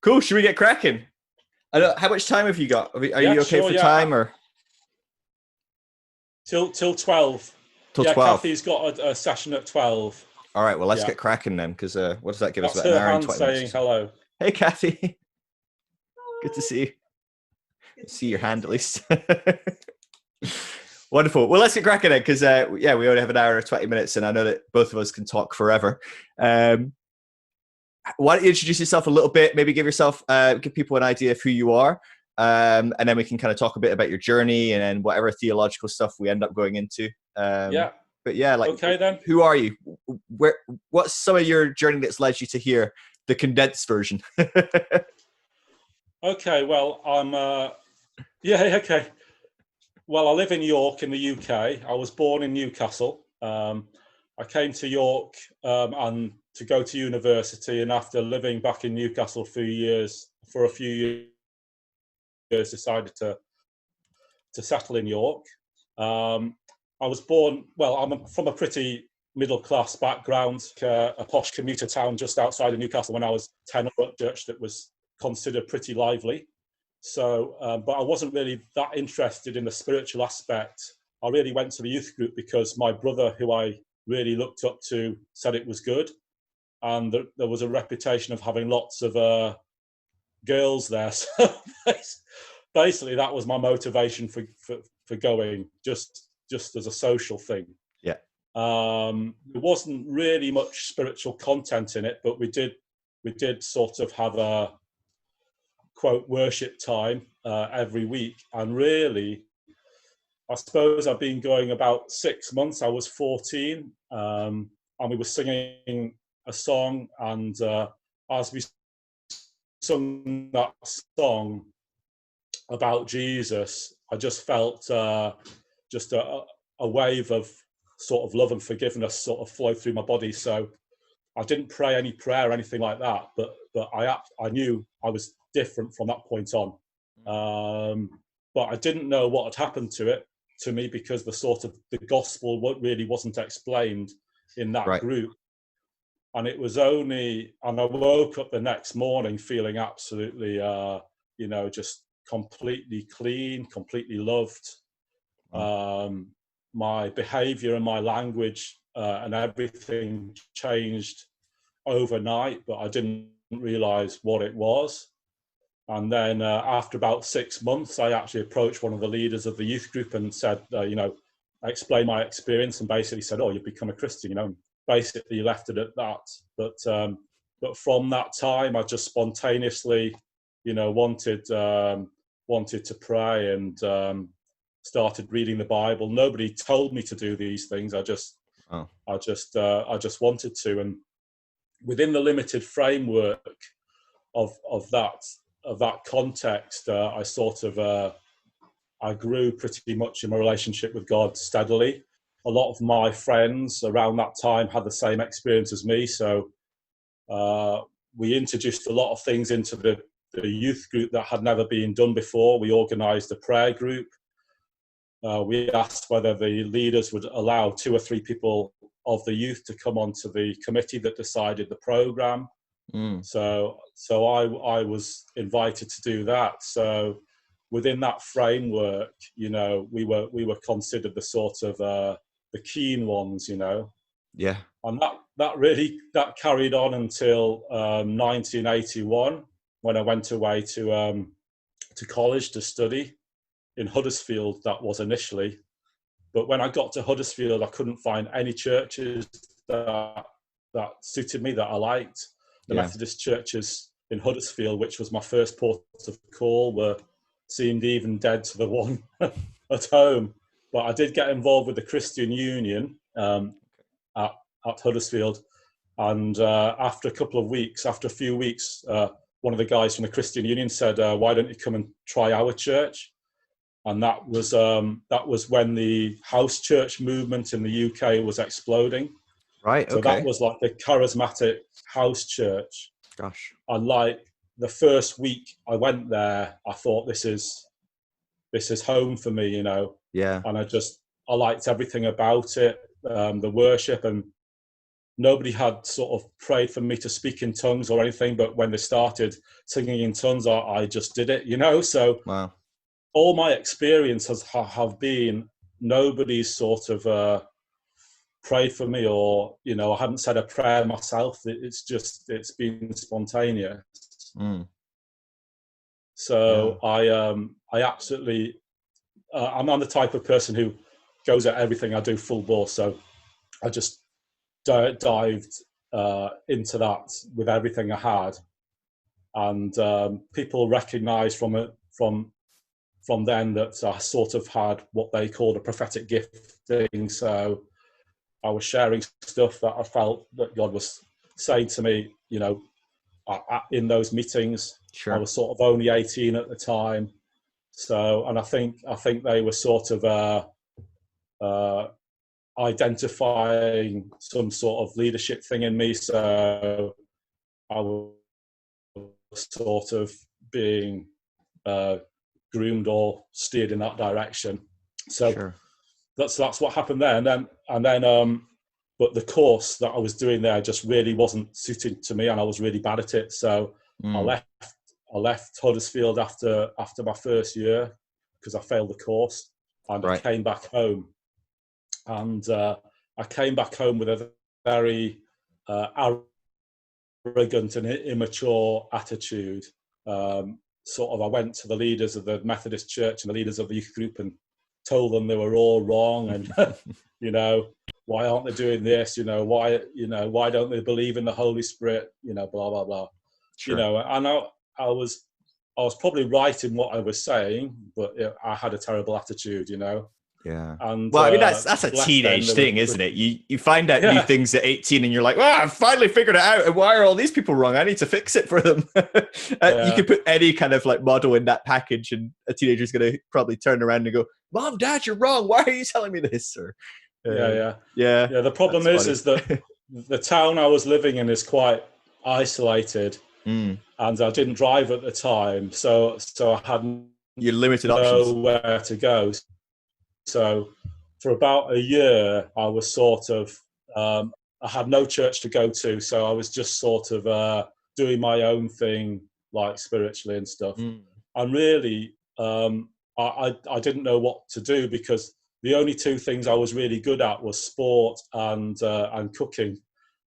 Cool. Should we get cracking? How much time have you got? Are you okay for time or? Till 12. Till 12. Kathy's got a session at 12. All right. Well, let's get cracking then, because what does that give us? About an hour and 20 minutes. Saying hello. Hey, Kathy. Good to see you. See your hand at least. Wonderful. Well, let's get cracking then, because we only have an hour and 20 minutes, and I know that both of us can talk forever. Why don't you introduce yourself a little bit? Maybe give people an idea of who you are, and then we can kind of talk a bit about your journey and then whatever theological stuff we end up going into. But yeah, like, okay, then. Who are you? What's some of your journey that's led you to here, the condensed version? Okay, well, okay. Well, I live in York in the UK. I was born in Newcastle. I came to York and to go to university, and after living back in Newcastle for a few years, decided to settle in York. I was born, I'm from a pretty middle-class background, a posh commuter town just outside of Newcastle. When I was 10, a church that was considered pretty lively. So, but I wasn't really that interested in the spiritual aspect. I really went to the youth group because my brother, who I really looked up to, said it was good. And there was a reputation of having lots of girls there. So basically, that was my motivation for going, just as a social thing. Yeah. There wasn't really much spiritual content in it, but we did sort of have a quote worship time every week. And really, I suppose I've been going about 6 months. I was 14, and we were singing a song, and as we sung that song about Jesus, I just felt just a wave of sort of love and forgiveness sort of flow through my body. So I didn't pray any prayer or anything like that, but I knew I was different from that point on. But I didn't know what had happened to me because the gospel really wasn't explained in that group. And it was and I woke up the next morning feeling absolutely, just completely clean, completely loved. My behavior and my language and everything changed overnight, but I didn't realize what it was. And then after about 6 months, I actually approached one of the leaders of the youth group and said, I explained my experience and basically said, "Oh, you've become a Christian," basically left it at that. But from that time, I just spontaneously, wanted to pray and started reading the Bible. Nobody told me to do these things. I just wanted to. And within the limited framework of that context, I sort of I grew pretty much in my relationship with God steadily. A lot of my friends around that time had the same experience as me, so we introduced a lot of things into the youth group that had never been done before. We organised a prayer group. We asked whether the leaders would allow 2 or 3 people of the youth to come onto the committee that decided the programme. So I was invited to do that. So within that framework, we were considered the sort of the keen ones, Yeah. And that carried on until 1981, when I went away to college to study in Huddersfield. That was initially, but when I got to Huddersfield, I couldn't find any churches that suited me, that I liked. The Methodist churches in Huddersfield, which was my first port of call, seemed even dead to the one at home. But I did get involved with the Christian Union at Huddersfield, and after a few weeks, one of the guys from the Christian Union said, "Why don't you come and try our church?" And that was when the house church movement in the UK was exploding. Right. So okay. that was like the charismatic house church. Gosh. And like the first week I went there, I thought, this is home for me, Yeah. And I liked everything about it, the worship. And nobody had sort of prayed for me to speak in tongues or anything, but when they started singing in tongues, I just did it, you know. So wow. All my experiences have been nobody's sort of prayed for me, or, you know, I haven't said a prayer myself. It's been spontaneous. So yeah. I absolutely, I'm the type of person who goes at everything I do full bore. So I just dived into that with everything I had, and people recognised from then that I sort of had what they called a prophetic gifting. So I was sharing stuff that I felt that God was saying to me, you know, in those meetings. Sure. I was sort of only 18 at the time, so, and I think they were sort of identifying some sort of leadership thing in me. So I was sort of being groomed or steered in that direction. So sure. that's what happened there. And then but the course that I was doing there just really wasn't suited to me, and I was really bad at it. So I left Huddersfield after my first year because I failed the course, and I came back home. And I came back home with a very arrogant and immature attitude. Sort of, I went to the leaders of the Methodist Church and the leaders of the youth group and told them they were all wrong, and you know, why aren't they doing this? You know, why don't they believe in the Holy Spirit? You know, blah blah blah. Sure. You know, and I was probably right in what I was saying, but I had a terrible attitude. You know. Yeah. And well, I mean, that's a teenage thing, isn't it? You find out new things at 18 and you're like, well, I finally figured it out. And why are all these people wrong? I need to fix it for them. You could put any kind of like model in that package, and a teenager's going to probably turn around and go, Mom, Dad, you're wrong. Why are you telling me this? Or, yeah. The problem is that the town I was living in is quite isolated, and I didn't drive at the time. So I had your limited options, nowhere to go. So for about a year, I was sort of, I had no church to go to. So I was just sort of doing my own thing, like spiritually and stuff. And really, I didn't know what to do, because the only two things I was really good at was sport and cooking.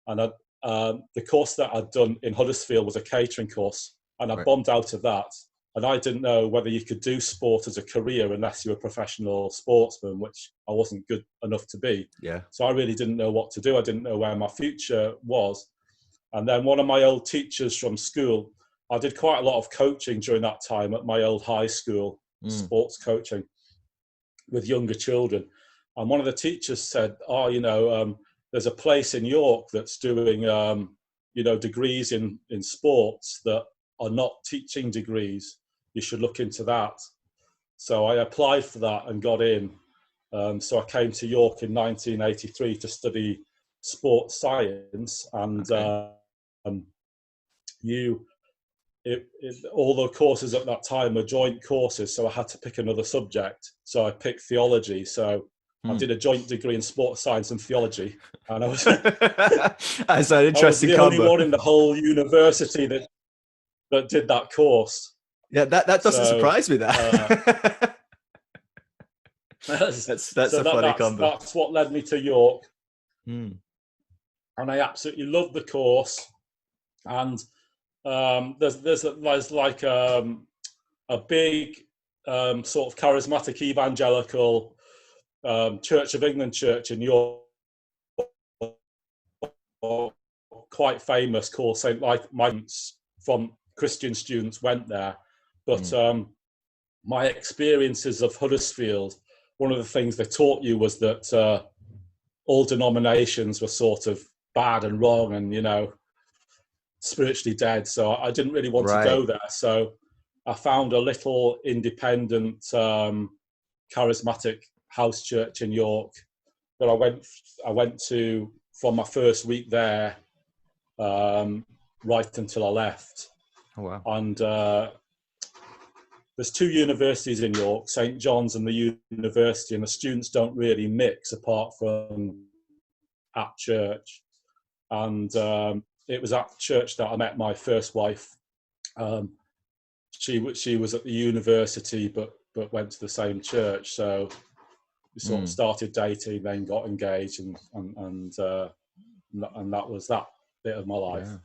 And the course that I'd done in Huddersfield was a catering course, and I bombed out of that. And I didn't know whether you could do sport as a career unless you were a professional sportsman, which I wasn't good enough to be. Yeah. So I really didn't know what to do. I didn't know where my future was. And then one of my old teachers from school, I did quite a lot of coaching during that time at my old high school, sports coaching with younger children. And one of the teachers said, there's a place in York that's doing, degrees in sports that are not teaching degrees. You should look into that. So I applied for that and got in. So I came to York in 1983 to study sports science, and all the courses at that time were joint courses, so I had to pick another subject. So I picked theology. So I did a joint degree in sports science and theology, and I was that's an interesting I was the combo. only one in the whole university that did that course. Yeah, that doesn't surprise me. That that's a funny combo. That's what led me to York, and I absolutely loved the course. And there's like a big sort of charismatic evangelical Church of England church in York, quite famous, called St. Mike's. From Christian students went there, but my experiences of Huddersfield, one of the things they taught you was that all denominations were sort of bad and wrong and, you know, spiritually dead. So I didn't really want to go there. So I found a little independent charismatic house church in York that I went to from my first week there, right until I left. Oh, wow. And there's two universities in York, St. John's and the university, and the students don't really mix apart from at church. And it was at church that I met my first wife. She was at the university, but went to the same church. So we sort of started dating, then got engaged, and that was that bit of my life. Yeah.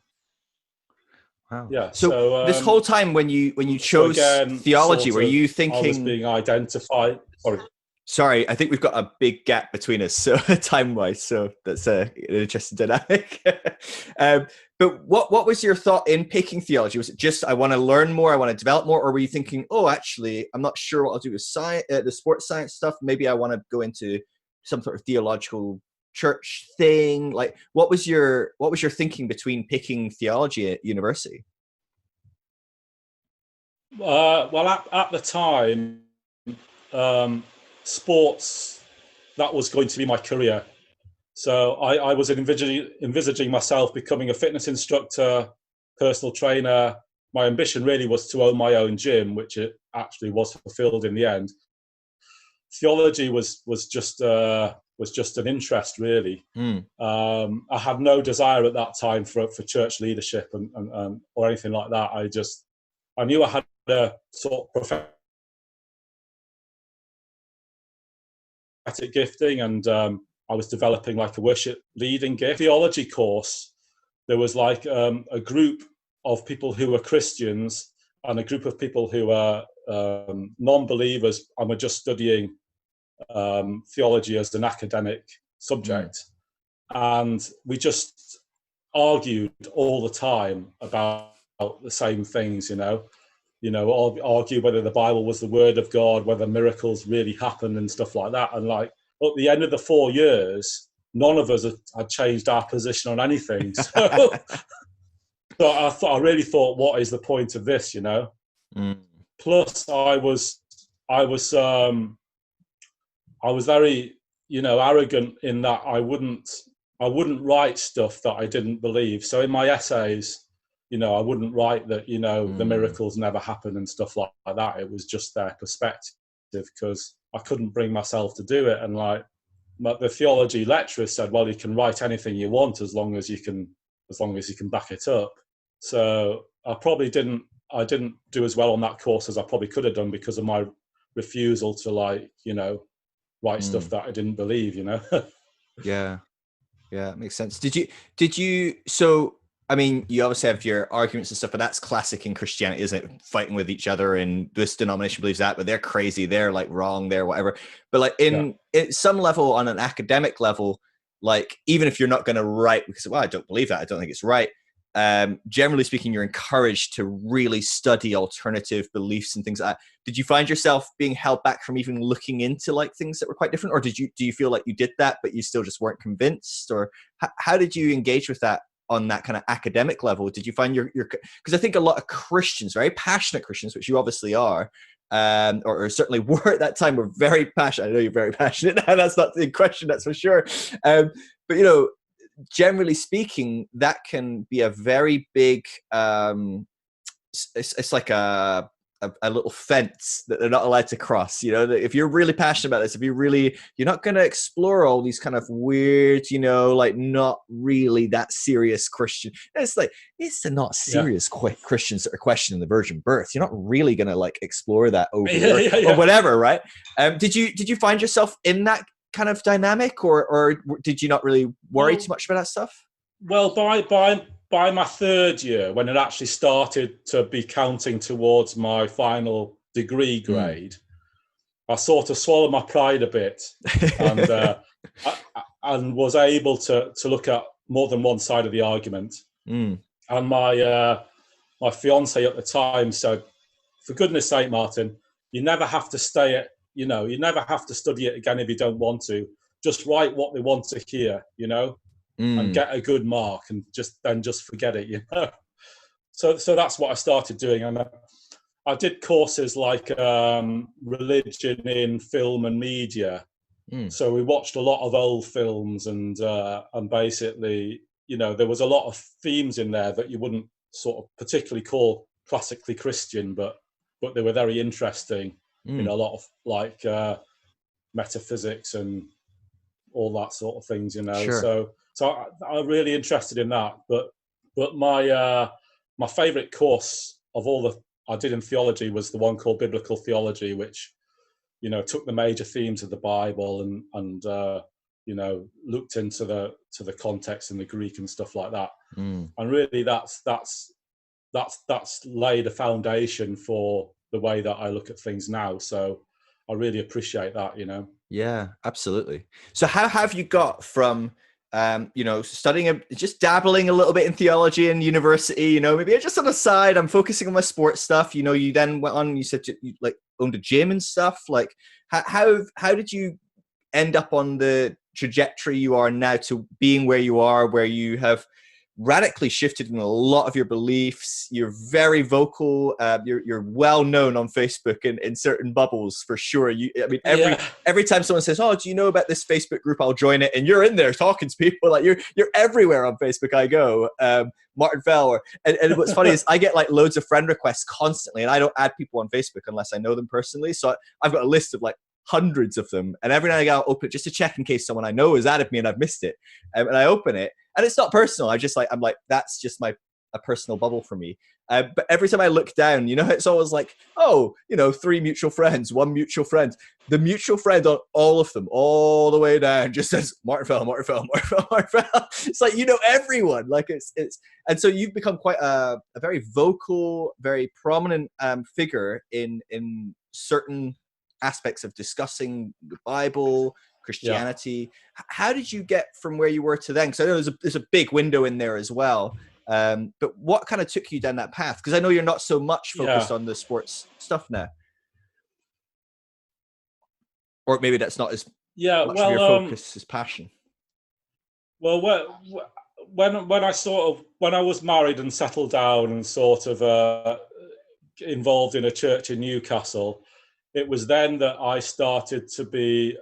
Wow. Yeah. So this whole time when you chose theology, were you thinking I was being identified? Sorry, I think we've got a big gap between us, so time-wise. So that's an interesting dynamic. But what was your thought in picking theology? Was it just I want to learn more, I want to develop more, or were you thinking, oh, actually, I'm not sure what I'll do with science, the sports science stuff. Maybe I want to go into some sort of theological church thing. Like, what was your thinking between picking theology at university? Well, at the time, sports, that was going to be my career. So I was envisaging myself becoming a fitness instructor, personal trainer. My ambition really was to own my own gym, which it actually was fulfilled in the end. Theology was just an interest, really. I had no desire at that time for church leadership and or anything like that. I knew I had a sort of prophetic gifting, and I was developing like a worship leading gift. Theology course, there was like a group of people who were Christians and a group of people who were non-believers and were just studying theology as an academic subject. And we just argued all the time about the same things, argue whether the Bible was the word of God, whether miracles really happened and stuff like that. And like at the end of the 4 years, none of us had changed our position on anything. So, I really thought, what is the point of this, Plus I was very, arrogant in that I wouldn't write stuff that I didn't believe. So in my essays, I wouldn't write that, the miracles never happen and stuff like that. It was just their perspective, because I couldn't bring myself to do it. And like the theology lecturer said, well, you can write anything you want as long as you can back it up. So I didn't do as well on that course as I probably could have done because of my refusal to write stuff that I didn't believe, Yeah, it makes sense. Did you, so, I mean, you obviously have your arguments and stuff, but that's classic in Christianity, isn't it? Fighting with each other, and this denomination believes that, but they're crazy, they're like wrong, they're whatever. But like at some level, on an academic level, like even if you're not going to write because, well, I don't believe that, I don't think it's right, generally speaking, you're encouraged to really study alternative beliefs and things like that. Did you find yourself being held back from even looking into like things that were quite different, or do you feel like you did that but you still just weren't convinced? Or how did you engage with that on that kind of academic level? Did you find your because I think a lot of Christians, very passionate Christians, which you obviously are, or certainly were at that time, were very passionate. I know you're very passionate now, that's not the question, that's for sure. But generally speaking, that can be a very big it's like a little fence that they're not allowed to cross. If you're really passionate about this, you're not going to explore all these kind of weird, like not really that serious Christian. It's like, it's the not serious Christians that are questioning the virgin birth. You're not really going to like explore that over or whatever, right? Did you find yourself in that kind of dynamic, or did you not really worry too much about that stuff? Well, by my third year, when it actually started to be counting towards my final degree grade, I sort of swallowed my pride a bit and was able to look at more than one side of the argument. And my fiance at the time said, for goodness sake, Martin, you never have to you never have to study it again if you don't want to. Just write what they want to hear, and get a good mark, and just forget it, So that's what I started doing. And I did courses like religion in film and media. So we watched a lot of old films, and basically, there was a lot of themes in there that you wouldn't sort of particularly call classically Christian, but they were very interesting. A lot of like metaphysics and all that sort of things, Sure. So So I'm really interested in that. But my my favourite course of all the I did in theology was the one called Biblical Theology, which, you know, took the major themes of the Bible and you know, looked into the context in the Greek and stuff like that. And really, that's laid a foundation for the way that I look at things now. So I really appreciate that, you know. Yeah, absolutely. So how have you got from you know, studying, just dabbling a little bit in theology in university, you know, maybe just on the side, I'm focusing on my sports stuff, you know, you then went on, you said you like owned a gym and stuff. Like how did you end up on the trajectory you are now to being where you are, where you have radically shifted in a lot of your beliefs? You're very vocal. You're well known on Facebook in certain bubbles for sure. I mean, every time someone says, "Oh, do you know about this Facebook group? I'll join it," and you're in there talking to people. Like you're everywhere on Facebook. I go, Martin Fell, and what's funny is I get like loads of friend requests constantly, and I don't add people on Facebook unless I know them personally. So I've got a list of like hundreds of them, and every now and again I'll open it just to check in case someone I know has added me and I've missed it, and I open it. And it's not personal. I'm like, that's just a personal bubble for me. But every time I look down, you know, it's always like, oh, you know, 3 mutual friends, 1 mutual friend. The mutual friend on all of them, all the way down, just says Martin Fell, Martin Fell, Martin Fell, Martin Fell. It's like, you know, everyone. Like it's, and so you've become quite a very vocal, very prominent figure in certain aspects of discussing the Bible, Christianity. How did you get from where you were to then? Because I know there's a big window in there as well. But what kind of took you down that path? Because I know you're not so much focused on the sports stuff now. Or maybe that's not as much of your focus as passion. Well, when I was married and settled down and sort of involved in a church in Newcastle, it was then that I started to be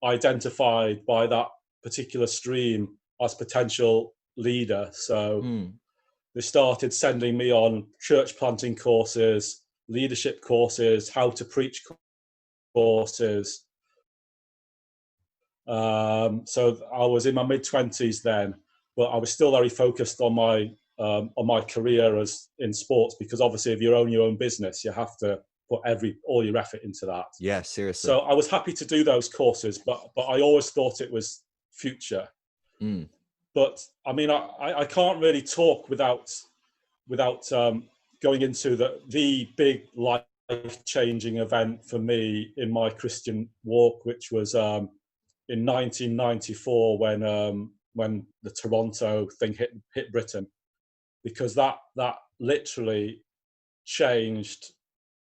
identified by that particular stream as potential leader. So they started sending me on church planting courses, leadership courses, how to preach courses. So I was in my mid-20s then, but I was still very focused on my career as in sports, because obviously if you own your own business, you have to put all your effort into that. Yeah, seriously. So I was happy to do those courses, but I always thought it was future. But I mean, I can't really talk without going into the big life-changing event for me in my Christian walk, which was in 1994 when the Toronto thing hit Britain, because that literally changed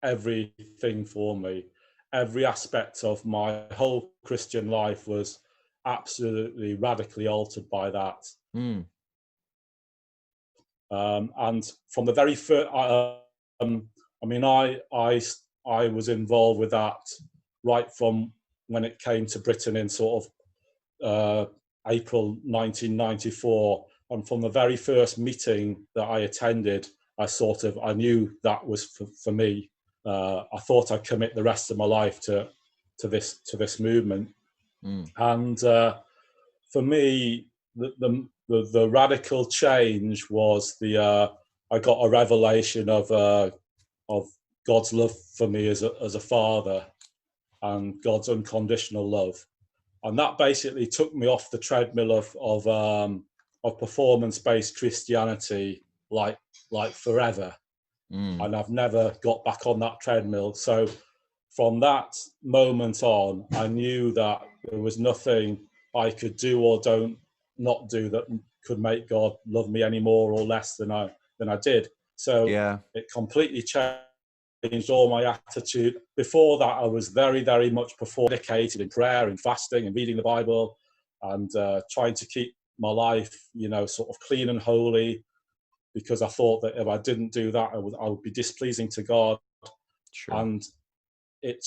everything for me. Every aspect of my whole Christian life was absolutely radically altered by that. And from the very first, I mean, I was involved with that right from when it came to Britain in sort of April 1994, and from the very first meeting that I attended, I knew that was for me. I thought I'd commit the rest of my life to this movement, and for me, the radical change was I got a revelation of God's love for me as a father, and God's unconditional love, and that basically took me off the treadmill of performance-based Christianity like forever. And I've never got back on that treadmill. So from that moment on, I knew that there was nothing I could do or not do that could make God love me any more or less than I did. So it completely changed all my attitude. Before that, I was very, very much dedicated in prayer and fasting and reading the Bible and trying to keep my life, you know, sort of clean and holy, because I thought that if I didn't do that, I would be displeasing to God. Sure. And it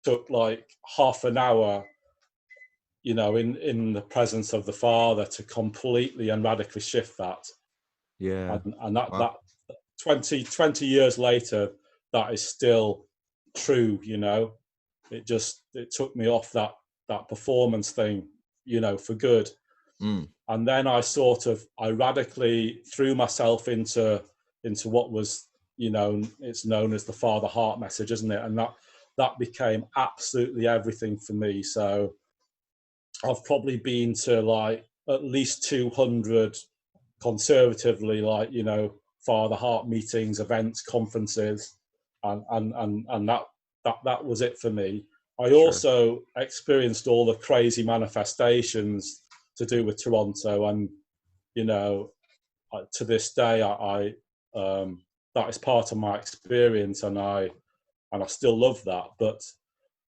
took like half an hour, you know, in the presence of the Father to completely and radically shift that. Yeah. And that 20 years later, that is still true, you know. It took me off that performance thing, you know, for good. And then I radically threw myself into what was, it's known as the Fatherheart message, isn't it? And that became absolutely everything for me. So I've probably been to like at least 200 conservatively, like, Fatherheart meetings, events, conferences, and that was it for me. I also experienced all the crazy manifestations to do with Toronto, and to this day, I that is part of my experience, and I still love that. But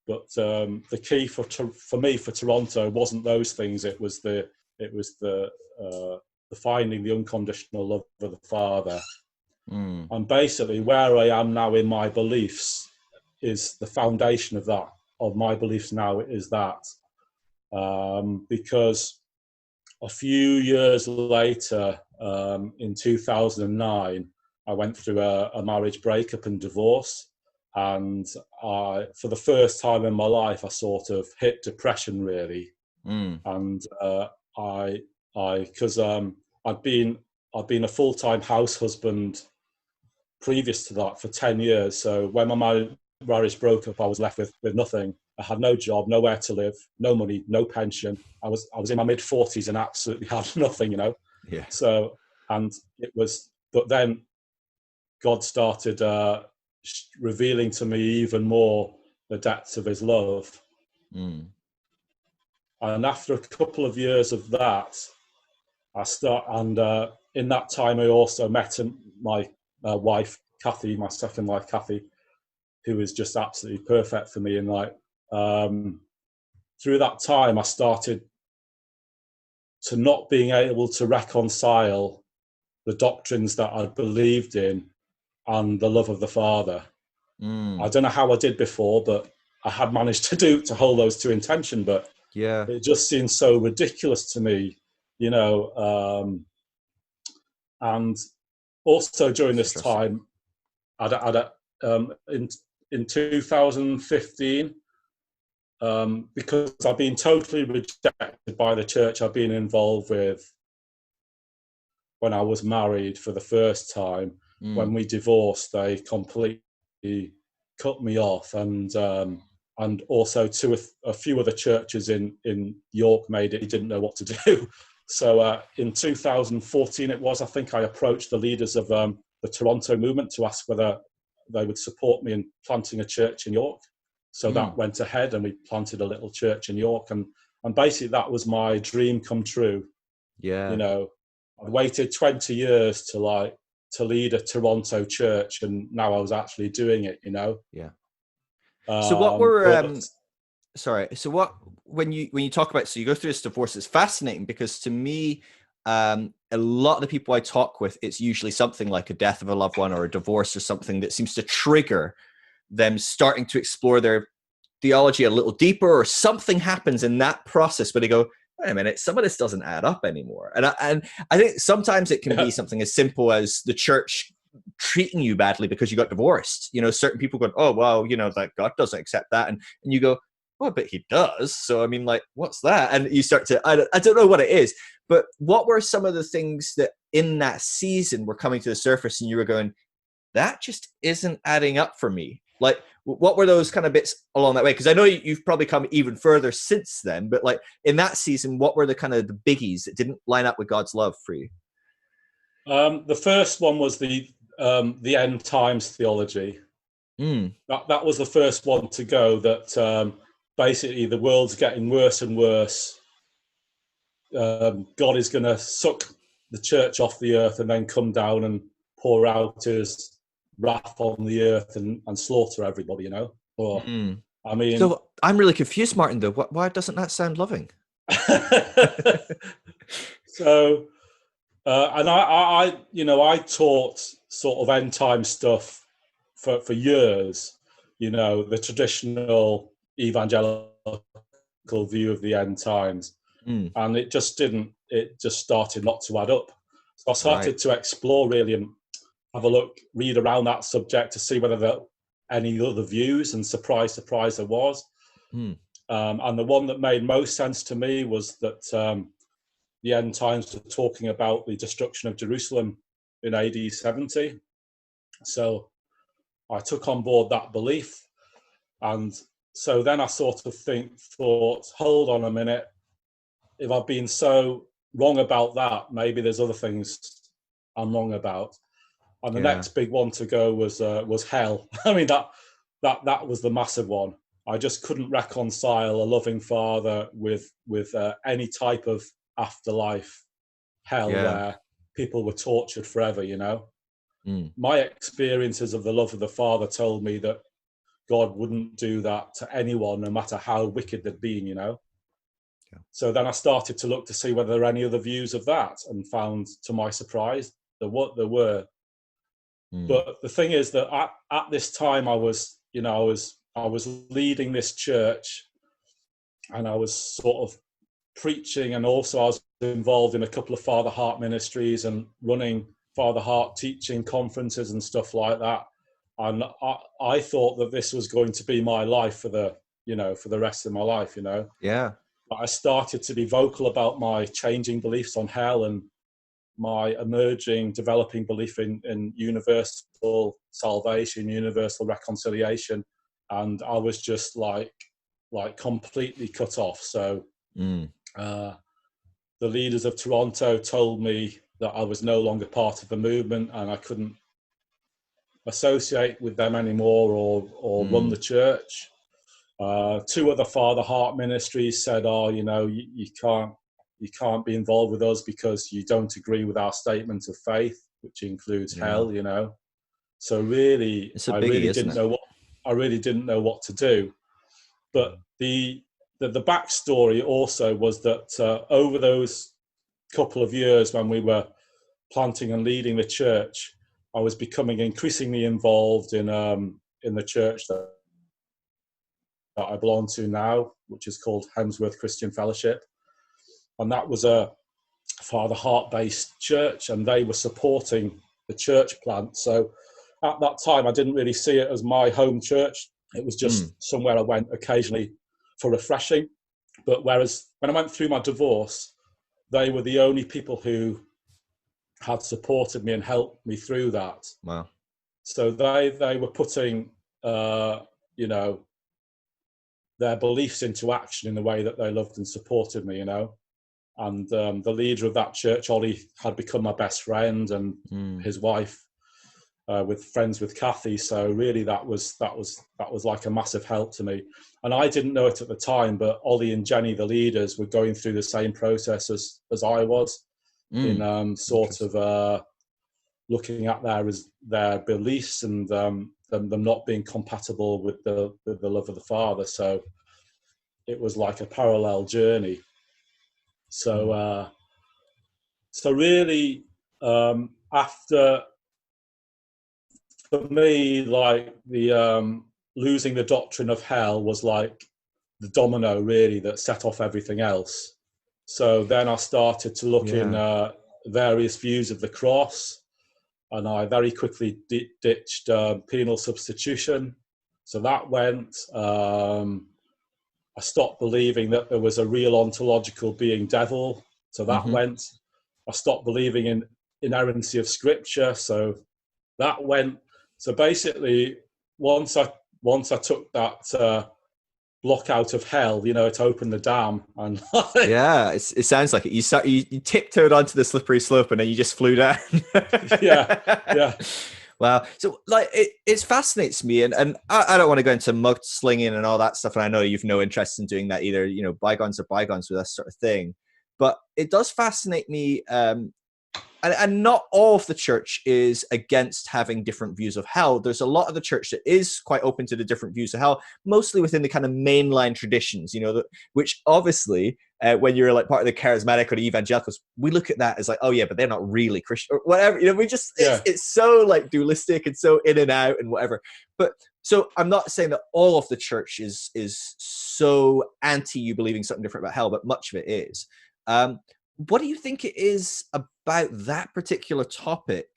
the key for me for Toronto wasn't those things. It was the finding the unconditional love of the Father. And basically where I am now in my beliefs is the foundation of my beliefs now is that, because a few years later, in 2009, I went through a marriage breakup and divorce. And for the first time in my life, I sort of hit depression, really. And because I'd been a full-time house husband previous to that for 10 years. So when my marriage broke up, I was left with nothing. I had no job, nowhere to live, no money, no pension. I was in my mid-40s and absolutely had nothing, Yeah. So, but then God started revealing to me even more the depths of his love. And after a couple of years of that, in that time I also met my wife, Kathy, my second wife, Kathy, who is just absolutely perfect for me. And through that time, I started to not being able to reconcile the doctrines that I believed in and the love of the Father. I don't know how I did before, but I had managed to hold those two in tension, but it just seemed so ridiculous to me, and also during this time, in 2015, because I've been totally rejected by the church I've been involved with when I was married for the first time. When we divorced, they completely cut me off, and also a few other churches in York made it. He didn't know what to do. So in 2014, I think I approached the leaders of the Toronto movement to ask whether they would support me in planting a church in York. So that went ahead, and we planted a little church in York, and basically that was my dream come true. I'd waited 20 years to lead a Toronto church, and now I was actually doing it. So what were So what when you talk about, so you go through this divorce, it's fascinating because to me, a lot of the people I talk with, it's usually something like a death of a loved one or a divorce or something that seems to trigger them starting to explore their theology a little deeper, or something happens in that process where they go, wait a minute, some of this doesn't add up anymore. And I think sometimes it can be something as simple as the church treating you badly because you got divorced. Certain people go, oh, well, like God doesn't accept that. And you go, well, but he does. So, I mean, like, what's that? And you start to, I don't know what it is, but what were some of the things that in that season were coming to the surface and you were going, that just isn't adding up for me? Like, what were those kind of bits along that way? Because I know you've probably come even further since then, but like in that season, what were the kind of the biggies that didn't line up with God's love for you? The first one was the end times theology. That was the first one to go, that basically the world's getting worse and worse. God is going to suck the church off the earth and then come down and pour out his wrath on the earth and slaughter everybody, I mean, so I'm really confused, Martin, though. Why doesn't that sound loving? So and I taught sort of end time stuff for years, the traditional evangelical view of the end times, and it just started not to add up. So I started to explore really and have a look, read around that subject to see whether there were any other views, and surprise, there was. And the one that made most sense to me was that the end times were talking about the destruction of Jerusalem in AD 70. So I took on board that belief. And so then I sort of thought, hold on a minute, if I've been so wrong about that, maybe there's other things I'm wrong about. And the next big one to go was hell. I mean, that was the massive one. I just couldn't reconcile a loving father with any type of afterlife hell where people were tortured forever, you know. My experiences of the love of the Father told me that God wouldn't do that to anyone, no matter how wicked they'd been, you know. So then I started to look to see whether there were any other views of that, and found, to my surprise, there were. But the thing is that at this time I was leading this church, and I was sort of preaching, and also I was involved in a couple of Fatherheart ministries and running Fatherheart teaching conferences and stuff like that. And I thought that this was going to be my life for the rest of my life, you know. Yeah. But I started to be vocal about my changing beliefs on hell and my emerging, developing belief in universal salvation, universal reconciliation. And I was just like completely cut off. So the leaders of Toronto told me that I was no longer part of the movement, and I couldn't associate with them anymore or run the church. Two other Fatherheart ministries said, "Oh, you know, you can't be involved with us because you don't agree with our statement of faith, which includes hell." You know, so really, I really didn't know what to do. But the backstory also was that over those couple of years when we were planting and leading the church, I was becoming increasingly involved in the church that I belong to now, which is called Hemsworth Christian Fellowship. And that was a Fatherheart-based church, and they were supporting the church plant. So at that time, I didn't really see it as my home church. It was just somewhere I went occasionally for refreshing. But whereas when I went through my divorce, they were the only people who had supported me and helped me through that. Wow. So they were putting, their beliefs into action in the way that they loved and supported me, you know. And the leader of that church, Ollie, had become my best friend, and his wife, with friends with Kathy. So really, that was like a massive help to me. And I didn't know it at the time, but Ollie and Jenny, the leaders, were going through the same process as I was, in sort of looking at their beliefs and them not being compatible with the love of the Father. So it was like a parallel journey. So really, after, for me, like the losing the doctrine of hell was like the domino really that set off everything else. So then I started to look in various views of the cross, and I very quickly ditched penal substitution. So that went. I stopped believing that there was a real ontological being devil. So that went. I stopped believing in inerrancy of scripture. So that went. So basically, once I took that block out of hell, you know, it opened the dam. And it sounds like it. You tiptoed onto the slippery slope, and then you just flew down. yeah. Wow. So like it fascinates me, and I don't want to go into mudslinging and all that stuff, and I know you've no interest in doing that either. You know, bygones are bygones with that sort of thing. But it does fascinate me, and not all of the church is against having different views of hell. There's a lot of the church that is quite open to the different views of hell, mostly within the kind of mainline traditions, you know, which obviously, when you're like part of the charismatic or the evangelicals, we look at that as like, oh yeah, but they're not really Christian or whatever. You know, we just, it's so like dualistic and so in and out and whatever. But so I'm not saying that all of the church is so anti you believing something different about hell, but much of it is. What do you think it is about that particular topic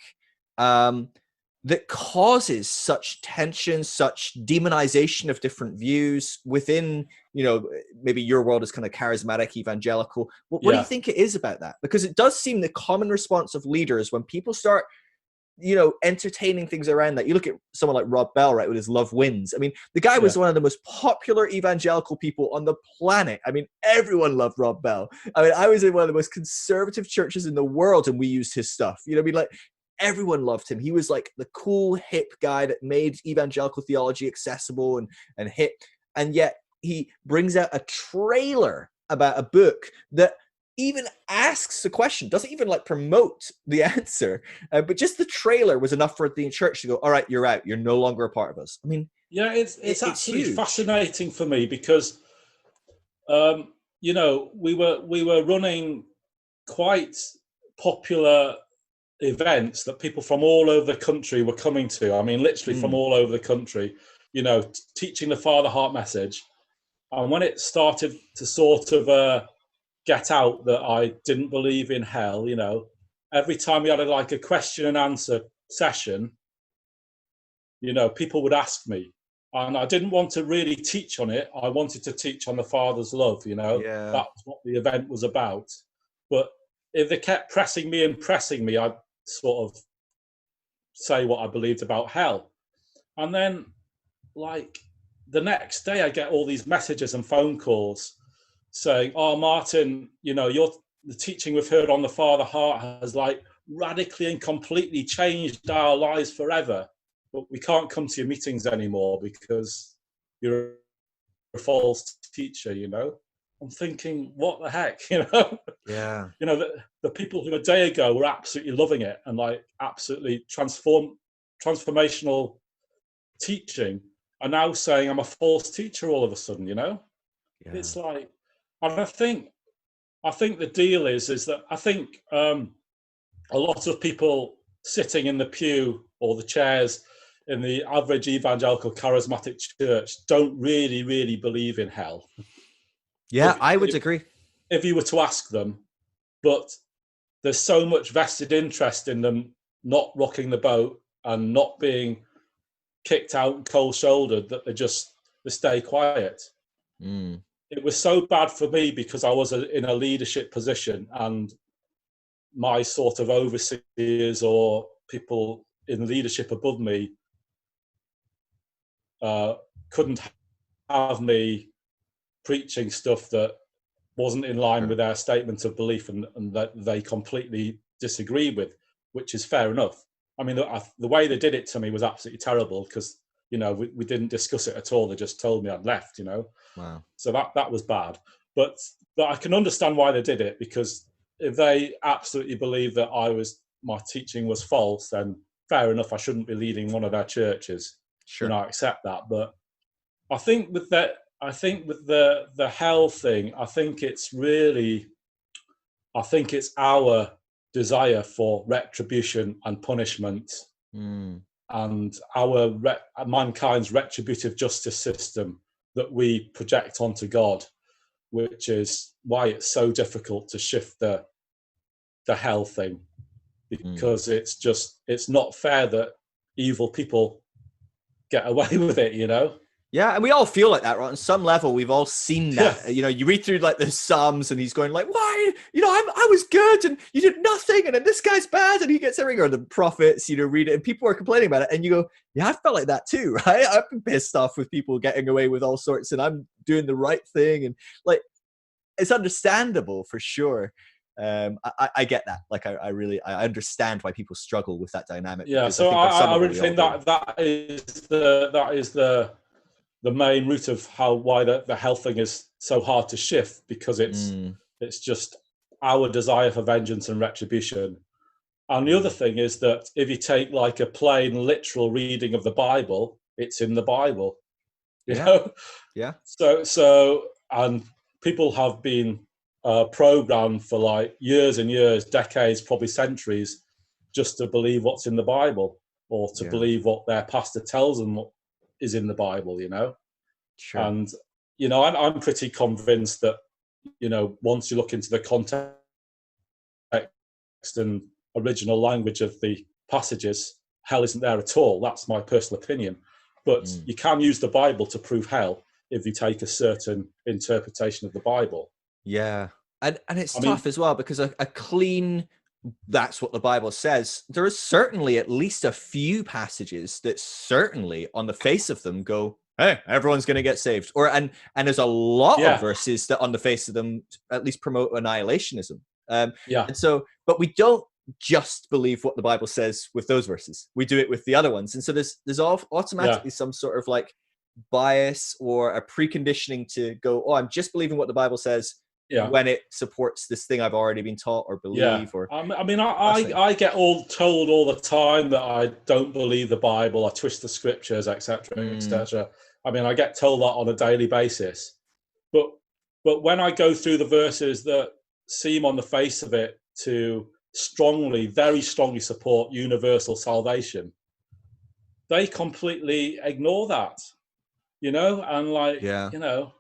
that causes such tension, such demonization of different views within, you know, maybe your world is kind of charismatic, evangelical. What do you think it is about that? Because it does seem the common response of leaders when people start, you know, entertaining things around that. You look at someone like Rob Bell, right, with his Love Wins. I mean, the guy was one of the most popular evangelical people on the planet. I mean, everyone loved Rob Bell. I mean, I was in one of the most conservative churches in the world and we used his stuff. You know what I mean? Like, everyone loved him. He was like the cool, hip guy that made evangelical theology accessible and hip. And yet he brings out a trailer about a book that even asks the question, doesn't even like promote the answer, but just the trailer was enough for the church to go, all right, you're out. You're no longer a part of us. I mean, it's absolutely fascinating for me because, you know, we were running quite popular events that people from all over the country were coming to. I mean, literally from all over the country, you know, teaching the Fatherheart message. And when it started to sort of get out that I didn't believe in hell, you know, every time we had like a question and answer session, you know, people would ask me. And I didn't want to really teach on it. I wanted to teach on the Father's love, you know. That's what the event was about. But if they kept pressing me, I'd sort of say what I believed about hell. And then, like, the next day I get all these messages and phone calls saying, oh, Martin, you know, the teaching we've heard on the Fatherheart has like radically and completely changed our lives forever. But we can't come to your meetings anymore because you're a false teacher, you know. I'm thinking, what the heck, you know? Yeah. You know, the people who a day ago were absolutely loving it and like absolutely transformational teaching are now saying I'm a false teacher all of a sudden, you know? Yeah. It's like, and I think the deal is that I think a lot of people sitting in the pew or the chairs in the average evangelical charismatic church don't really believe in hell. Yeah, I would agree. If you were to ask them, but there's so much vested interest in them not rocking the boat and not being kicked out cold-shouldered that they stay quiet. It was so bad for me because I was in a leadership position and my sort of overseers or people in leadership above me couldn't have me preaching stuff that wasn't in line with their statement of belief and that they completely disagree with, which is fair enough. I mean, the way they did it to me was absolutely terrible because, you know, we didn't discuss it at all. They just told me I'd left, you know. Wow. So that was bad. But I can understand why they did it, because if they absolutely believe that my teaching was false, then fair enough, I shouldn't be leading one of their churches. Sure. You know, I accept that. But I think with the hell thing, I think it's our desire for retribution and punishment, and mankind's retributive justice system that we project onto God, which is why it's so difficult to shift the hell thing, because it's not fair that evil people get away with it, you know. Yeah, and we all feel like that, right? On some level, we've all seen that. Yeah. You know, you read through like the Psalms and he's going like, why? You know, I was good and you did nothing. And then this guy's bad and he gets everything. Or the prophets, you know, read it and people are complaining about it. And you go, yeah, I felt like that too, right? I've been pissed off with people getting away with all sorts and I'm doing the right thing. And like, it's understandable for sure. I get that. Like, I understand why people struggle with that dynamic. Yeah, so I really think that is the main root of why the health thing is so hard to shift, because it's just our desire for vengeance and retribution. And the other thing is that if you take like a plain literal reading of the Bible, it's in the Bible, you know? Yeah. So and people have been programmed for like years and years, decades, probably centuries, just to believe what's in the Bible, or to believe what their pastor tells them what is in the Bible, you know. Sure. And you know, I'm pretty convinced that, you know, once you look into the context and original language of the passages, hell isn't there at all. That's my personal opinion. But you can use the Bible to prove hell if you take a certain interpretation of the Bible. Yeah. And it's tough as well, because a clean, that's what the Bible says. There is certainly at least a few passages that certainly on the face of them go, hey, everyone's going to get saved. And there's a lot of verses that on the face of them at least promote annihilationism. And so, but we don't just believe what the Bible says with those verses. We do it with the other ones. And so there's automatically some sort of like bias or a preconditioning to go, oh, I'm just believing what the Bible says when it supports this thing I've already been taught or believe. Or I mean, I get told all the time that I don't believe the Bible, I twist the scriptures, etc., etc. I mean, I get told that on a daily basis. But when I go through the verses that seem on the face of it to very strongly support universal salvation, they completely ignore that, you know, and like, you know,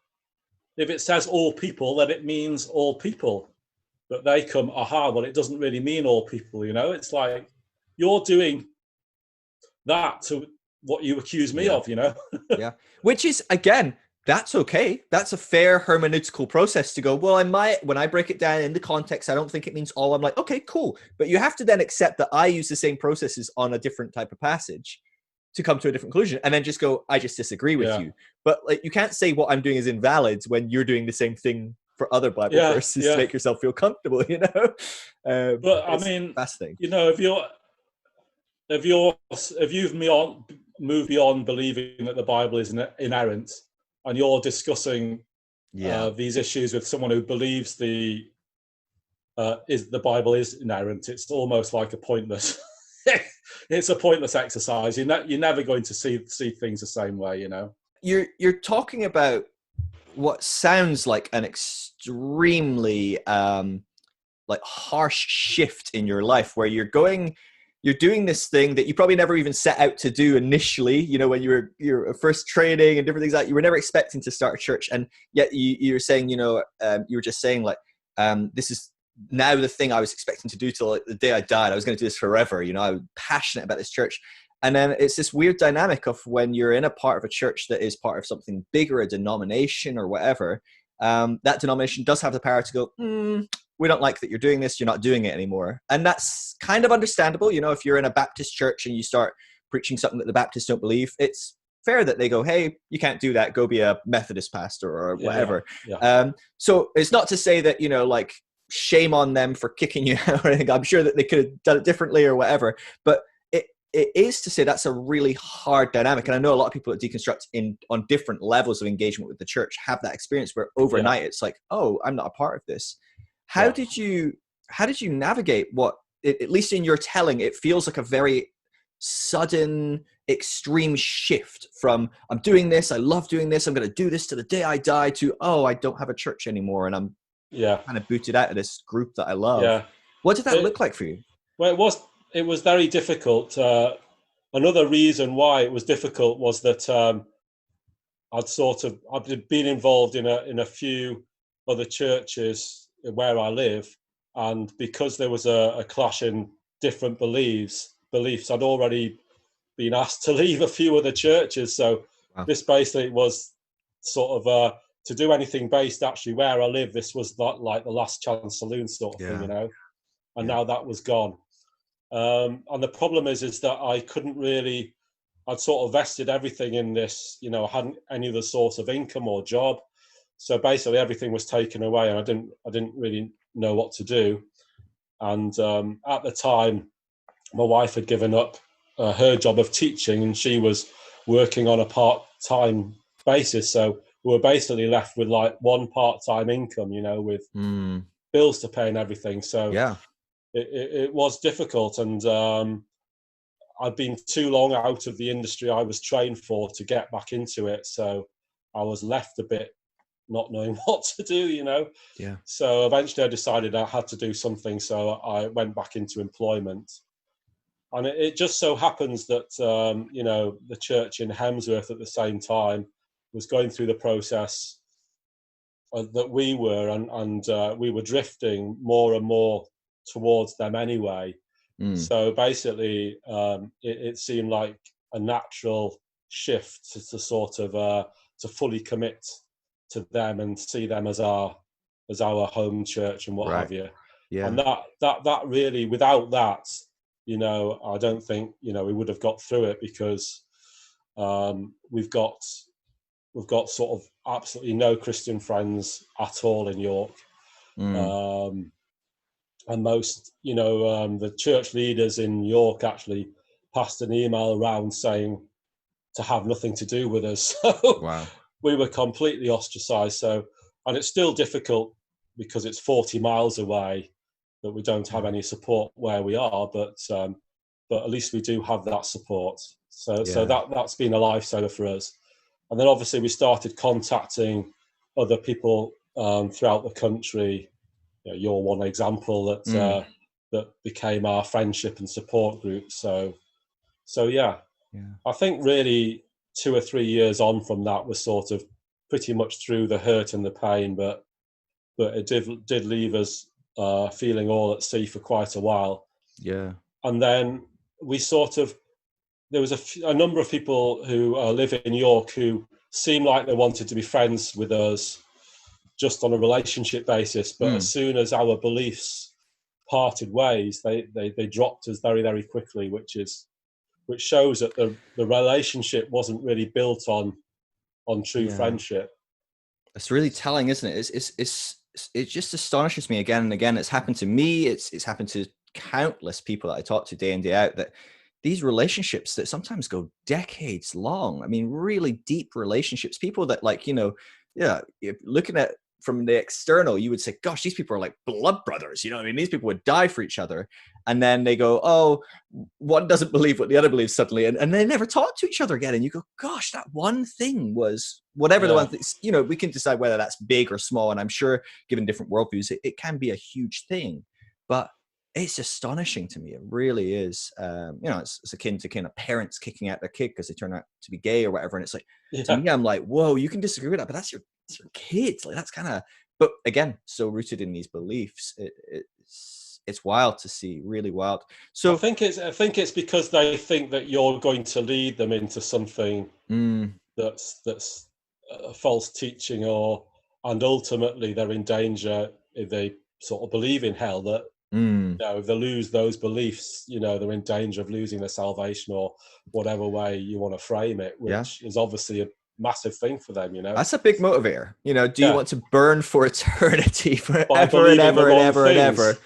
if it says all people, then it means all people. But they come, well, it doesn't really mean all people, you know? It's like, you're doing that to what you accuse me of, you know? Which is, again, that's okay. That's a fair hermeneutical process to go, well, when I break it down in the context, I don't think it means all. I'm like, okay, cool. But you have to then accept that I use the same processes on a different type of passage to come to a different conclusion, and then just go, I just disagree with you. But like, you can't say what I'm doing is invalid when you're doing the same thing for other Bible verses to make yourself feel comfortable, you know? But I mean, fascinating. You know, if you've moved beyond believing that the Bible is inerrant, and you're discussing these issues with someone who believes the Bible is inerrant, it's almost like a pointless. It's a pointless exercise. You're never going to see things the same way, you know. You're talking about what sounds like an extremely like harsh shift in your life, where you're doing this thing that you probably never even set out to do initially, you know, when you're first training and different things like that. You were never expecting to start a church, and yet you're saying, you know, you were just saying like, this is now the thing I was expecting to do till like the day I died. I was going to do this forever, you know. I was passionate about this church. And then it's this weird dynamic of when you're in a part of a church that is part of something bigger, a denomination or whatever, that denomination does have the power to go, we don't like that you're doing this, you're not doing it anymore. And that's kind of understandable. You know, if you're in a Baptist church and you start preaching something that the Baptists don't believe, it's fair that they go, hey, you can't do that, go be a Methodist pastor or whatever. So it's not to say that, you know, like, shame on them for kicking you out or anything. I'm sure that they could have done it differently or whatever, but it is to say that's a really hard dynamic. And I know a lot of people that deconstruct on different levels of engagement with the church have that experience where overnight it's like, oh, I'm not a part of this. How did you navigate what, at least in your telling, it feels like a very sudden, extreme shift from, I'm doing this, I love doing this, I'm going to do this to the day I die, to, oh, I don't have a church anymore and I'm kind of booted out of this group that I love. What did that look like for you? Well, it was very difficult. Another reason why it was difficult was that I'd been involved in a few other churches where I live, and because there was a clash in different beliefs, I'd already been asked to leave a few other churches. So this basically was sort of to do anything based actually where I live. This was like the last chance saloon sort of thing, you know. And now that was gone. And the problem is that I couldn't really, I'd sort of vested everything in this, you know, I hadn't any other source of income or job. So basically everything was taken away and I didn't really know what to do. And at the time, my wife had given up her job of teaching and she was working on a part-time basis. So we were basically left with like one part-time income, you know, with bills to pay and everything. So it was difficult, and I'd been too long out of the industry I was trained for to get back into it. So I was left a bit not knowing what to do, you know. So eventually I decided I had to do something. So I went back into employment. And it just so happens that, you know, the church in Hemsworth at the same time was going through the process that we were, and we were drifting more and more towards them anyway. So basically, it seemed like a natural shift to sort of to fully commit to them and see them as our home church and what have you. Yeah. And that really, without that, you know, I don't think, you know, we would have got through it, because we've got sort of absolutely no Christian friends at all in York. And most, you know, the church leaders in York actually passed an email around saying to have nothing to do with us. So we were completely ostracized. So, and it's still difficult because it's 40 miles away, that we don't have any support where we are, but at least we do have that support. So that's been a lifesaver for us. And then obviously we started contacting other people throughout the country. You know, you're one example that that became our friendship and support group. So yeah. I think really 2 or 3 years on from that was sort of pretty much through the hurt and the pain, but it did leave us feeling all at sea for quite a while. Yeah. And then we sort of, there was a number of people who live in York who seemed like they wanted to be friends with us just on a relationship basis, but as soon as our beliefs parted ways, they dropped us very, very quickly, which shows that the relationship wasn't really built on true friendship. It's really telling, isn't it? It just astonishes me again and again. It's happened to me. It's happened to countless people that I talk to day in, day out, that these relationships that sometimes go decades long. I mean, really deep relationships, people that, like, you know, looking at from the external, you would say, gosh, these people are like blood brothers. You know what I mean? These people would die for each other. And then they go, oh, one doesn't believe what the other believes suddenly. And they never talk to each other again. And you go, gosh, that one thing was whatever the one thing, you know, we can decide whether that's big or small. And I'm sure given different worldviews, it can be a huge thing. But it's astonishing to me. It really is. You know, it's akin to kind of parents kicking out their kid because they turn out to be gay or whatever. And it's like, to me, I'm like, whoa, you can disagree with that, but that's your kids. Like, that's kind of, but again, so rooted in these beliefs. It's wild to see, really wild. So I think it's because they think that you're going to lead them into something that's false teaching, and ultimately they're in danger if they sort of believe in hell, that you know, if they lose those beliefs, you know, they're in danger of losing their salvation, or whatever way you want to frame it, which is obviously a massive thing for them, you know. That's a big motivator. You know, do you want to burn for eternity forever and ever and ever and ever?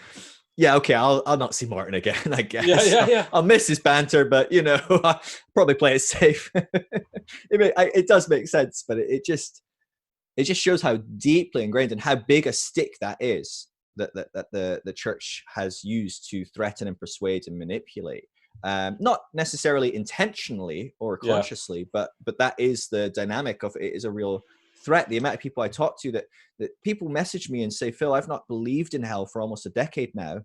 Yeah, okay, I'll not see Martin again, I guess. Yeah. I'll miss his banter, but, you know, I'll probably play it safe. It does make sense, but it just shows how deeply ingrained and how big a stick that is that the church has used to threaten and persuade and manipulate. Not necessarily intentionally or consciously, but that is the dynamic of it. Is a real threat. The amount of people I talk to that people message me and say, Phil, I've not believed in hell for almost a decade now,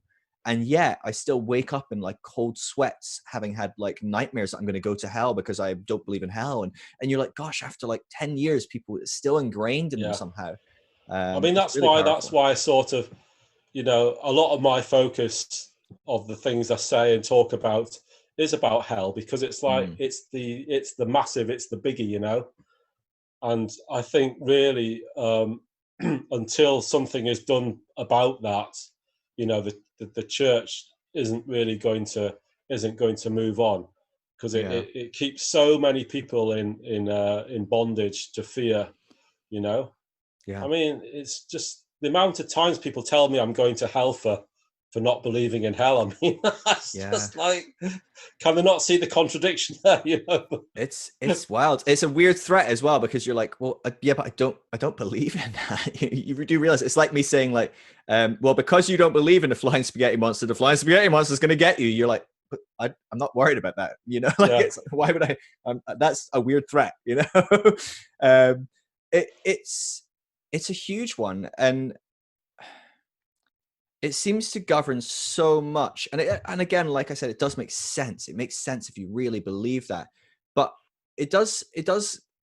and yet I still wake up in like cold sweats, having had like nightmares that I'm going to go to hell because I don't believe in hell. And you're like, gosh, after like 10 years, people, it's still ingrained in them somehow. I mean, that's really why I sort of, you know, a lot of my focus of the things I say and talk about is about hell, because it's like it's the massive, it's the biggie, you know. And I think really until something is done about that, you know, the church isn't going to move on, because it keeps so many people in bondage to fear, you know. I mean, it's just the amount of times people tell me I'm going to hell for not believing in hell. I mean, that's just like, can they not see the contradiction there? You know, it's wild. It's a weird threat as well, because you're like, well, yeah, but I don't believe in that. You do realize it's like me saying like, well, because you don't believe in the flying spaghetti monster is going to get you. You're like, but I'm not worried about that. You know, like it's, why would I? That's a weird threat. You know, it's a huge one, and it seems to govern so much. And again, like I said, it does make sense. It makes sense if you really believe that. But it does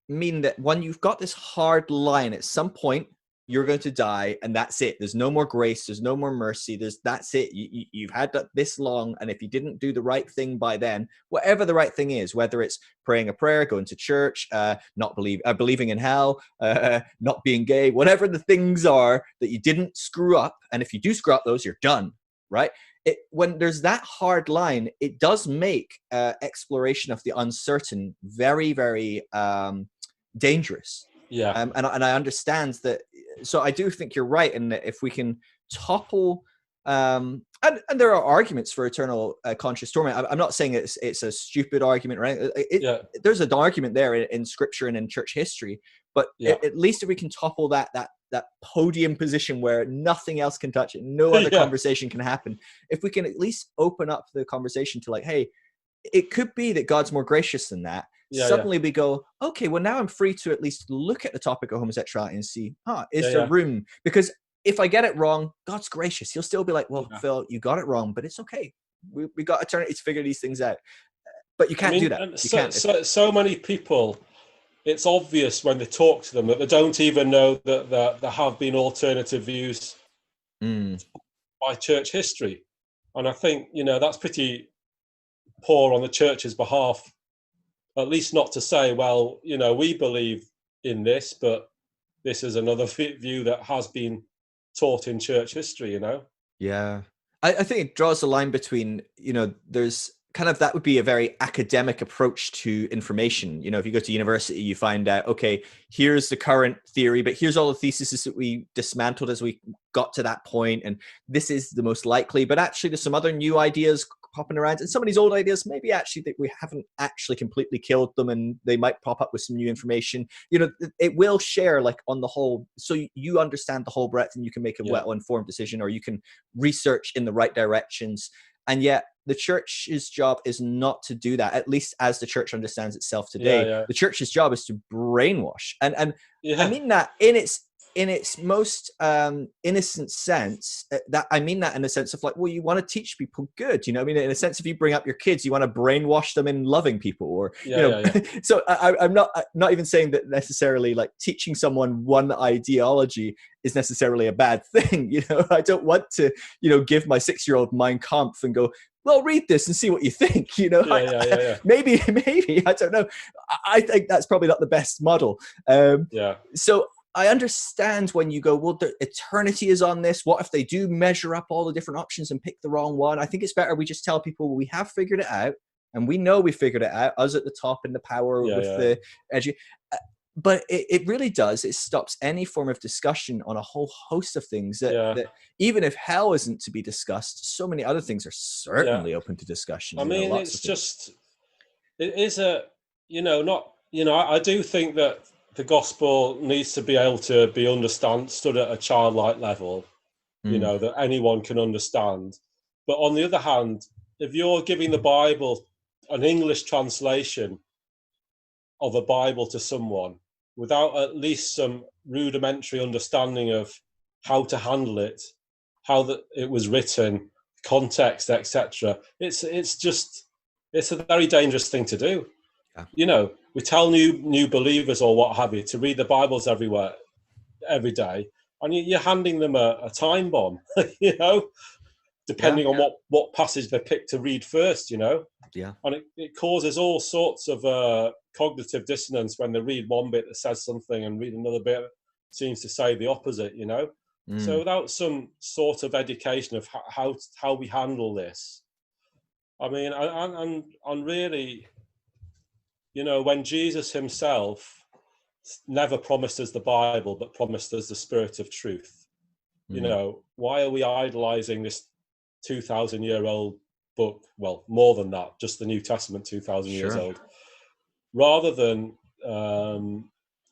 mean that when you've got this hard line at some point, you're going to die, and that's it. There's no more grace. There's no more mercy. That's it. You've had that this long, and if you didn't do the right thing by then, whatever the right thing is, whether it's praying a prayer, going to church, believing in hell, not being gay, whatever the things are that you didn't screw up, and if you do screw up those, you're done, right? When there's that hard line, it does make exploration of the uncertain very, very dangerous. Yeah. And I understand that. So I do think you're right in that if we can topple, and there are arguments for eternal conscious torment. I'm not saying it's a stupid argument, right? There's an argument there in scripture and in church history, but at least if we can topple that podium position where nothing else can touch it, no other conversation can happen. If we can at least open up the conversation to like, hey, it could be that God's more gracious than that. Suddenly we go, okay, well now I'm free to at least look at the topic of homosexuality and see, is there room? Because if I get it wrong, God's gracious. He'll still be like, well, Phil, you got it wrong, but it's okay. We got eternity to figure these things out. But you can't do that. So many people, it's obvious when they talk to them that they don't even know that there have been alternative views by church history. And I think, that's pretty poor on the church's behalf, at least not to say, well, we believe in this, but this is another view that has been taught in church history, Yeah. I think it draws a line between, there's kind of, that would be a very academic approach to information. If you go to university, you find out, okay, here's the current theory, but here's all the theses that we dismantled as we got to that point, and this is the most likely. But actually, there's some other new ideas popping around, and some of these old ideas maybe actually that we haven't actually completely killed them, and they might pop up with some new information. It will share like on the whole, so you understand the whole breadth, and you can make a well-informed decision, or you can research in the right directions. And yet the church's job is not to do that, at least as the church understands itself today. The church's job is to brainwash. And I mean that in its most innocent sense. That I mean that in the sense of like, well, you want to teach people good, in a sense, if you bring up your kids, you want to brainwash them in loving people, or So I'm not even saying that necessarily like teaching someone one ideology is necessarily a bad thing. I don't want to give my 6-year-old Mein Kampf and go, well, read this and see what you think. Maybe I don't know. I think that's probably not the best model. So I understand when you go, well, the eternity is on this. What if they do measure up all the different options and pick the wrong one? I think it's better we just tell people we have figured it out, and we know we figured it out, us at the top in the power with the edge. But it really does. It stops any form of discussion on a whole host of things that even if hell isn't to be discussed, so many other things are certainly open to discussion. I mean, it's just, it is I do think that the gospel needs to be able to be understood at a childlike level, that anyone can understand. But on the other hand, if you're giving the Bible, an English translation of a Bible to someone without at least some rudimentary understanding of how to handle it, how it was written, context, etc., it's a very dangerous thing to do. We tell new believers or what have you to read the Bibles everywhere, every day, and you're handing them a time bomb, depending on what passage they pick to read first, and it causes all sorts of cognitive dissonance when they read one bit that says something and read another bit that seems to say the opposite, So without some sort of education of how we handle this, I mean, and really, when Jesus himself never promised us the Bible, but promised us the Spirit of truth, why are we idolizing this 2,000-year-old book? Well, more than that, just the New Testament, 2,000 years old, rather than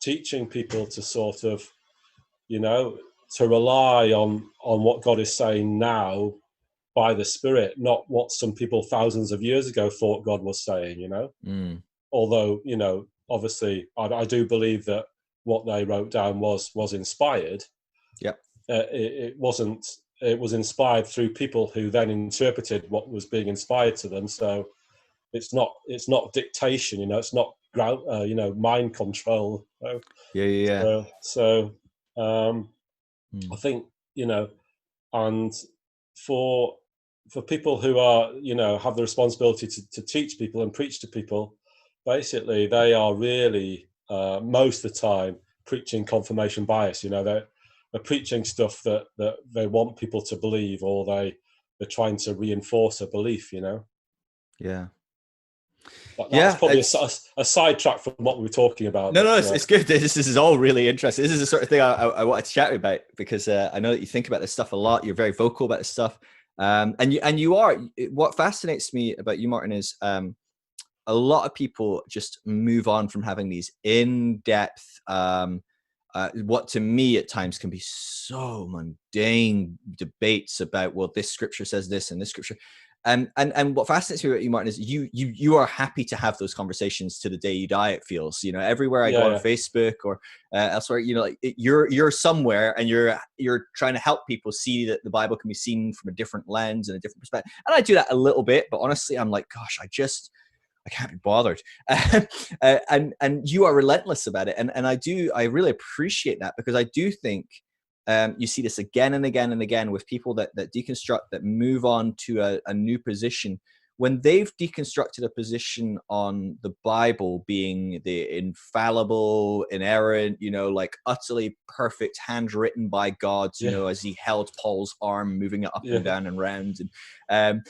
teaching people to sort of, to rely on what God is saying now by the Spirit, not what some people thousands of years ago thought God was saying, Although, obviously, I do believe that what they wrote down was inspired. It wasn't. It was inspired through people who then interpreted what was being inspired to them. So it's not dictation. It's not mind control. I think, and for people who are, have the responsibility to teach people and preach to people, basically they are really most of the time preaching confirmation bias. They're preaching stuff that they want people to believe, or they're trying to reinforce a belief. Yeah. That's probably a sidetrack from what we were talking about. No, it's good. This is all really interesting. This is the sort of thing I wanted to chat with you about, because I know that you think about this stuff a lot. You're very vocal about this stuff. And you are. What fascinates me about you, Martin, is a lot of people just move on from having these in-depth, what to me at times can be so mundane debates about, well, this scripture says this and this scripture. And what fascinates me about you, Martin, is you are happy to have those conversations to the day you die. It feels, everywhere I go on Facebook or elsewhere, you're somewhere and you're trying to help people see that the Bible can be seen from a different lens and a different perspective. And I do that a little bit, but honestly, I'm like, gosh, I can't be bothered. And you are relentless about it. And I really appreciate that, because I do think you see this again and again and again with people that deconstruct, that move on to a new position. When they've deconstructed a position on the Bible being the infallible, inerrant, like utterly perfect, handwritten by God, as he held Paul's arm, moving it up and down and round. And,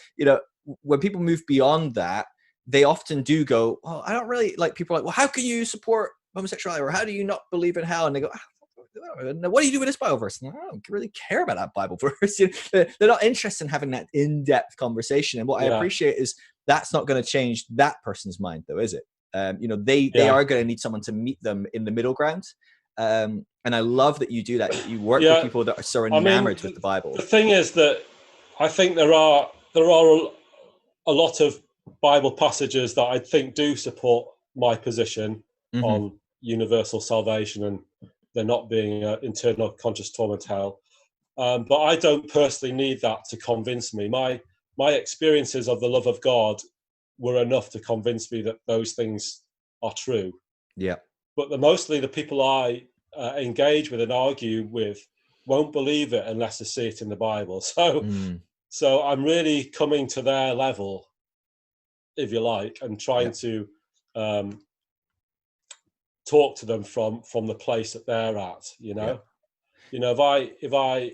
when people move beyond that, they often do go, well, I don't really like, people are like, well, how can you support homosexuality, or how do you not believe in hell? And they go, what do you do with this Bible verse? And I don't really care about that Bible verse. They're not interested in having that in-depth conversation. And what I appreciate is that's not going to change that person's mind, though, is it? They are going to need someone to meet them in the middle ground. And I love that you do that. That you work with people that are so enamored with the Bible. The thing is that I think there are a lot of Bible passages that I think do support my position on universal salvation and there not being an internal conscious torment hell. But I don't personally need that to convince me. My experiences of the love of God were enough to convince me that those things are true. Yeah. But mostly the people I engage with and argue with won't believe it unless they see it in the Bible. So I'm really coming to their level, if you like, and trying to talk to them from the place that they're at. If I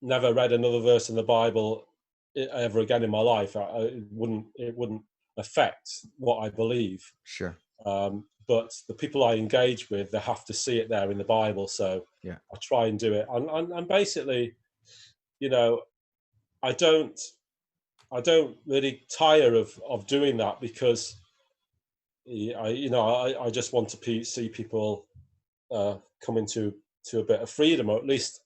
never read another verse in the Bible ever again in my life, it wouldn't affect what I believe. Sure. But the people I engage with, they have to see it there in the Bible. So I try and do it, and basically, I don't really tire of doing that, because I just want to see people come into a bit of freedom, or at least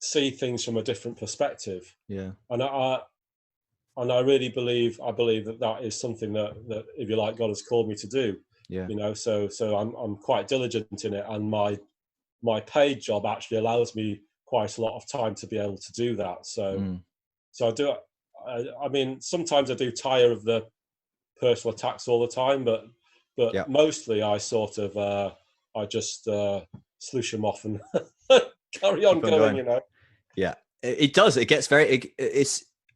see things from a different perspective. Yeah. And I really believe that is something that, if you like, God has called me to do. Yeah. So I'm quite diligent in it, and my paid job actually allows me quite a lot of time to be able to do that. So I do. I mean, sometimes I do tire of the personal attacks all the time, but mostly I sort of I just sluice them off and carry on going. Yeah, it does. It gets very.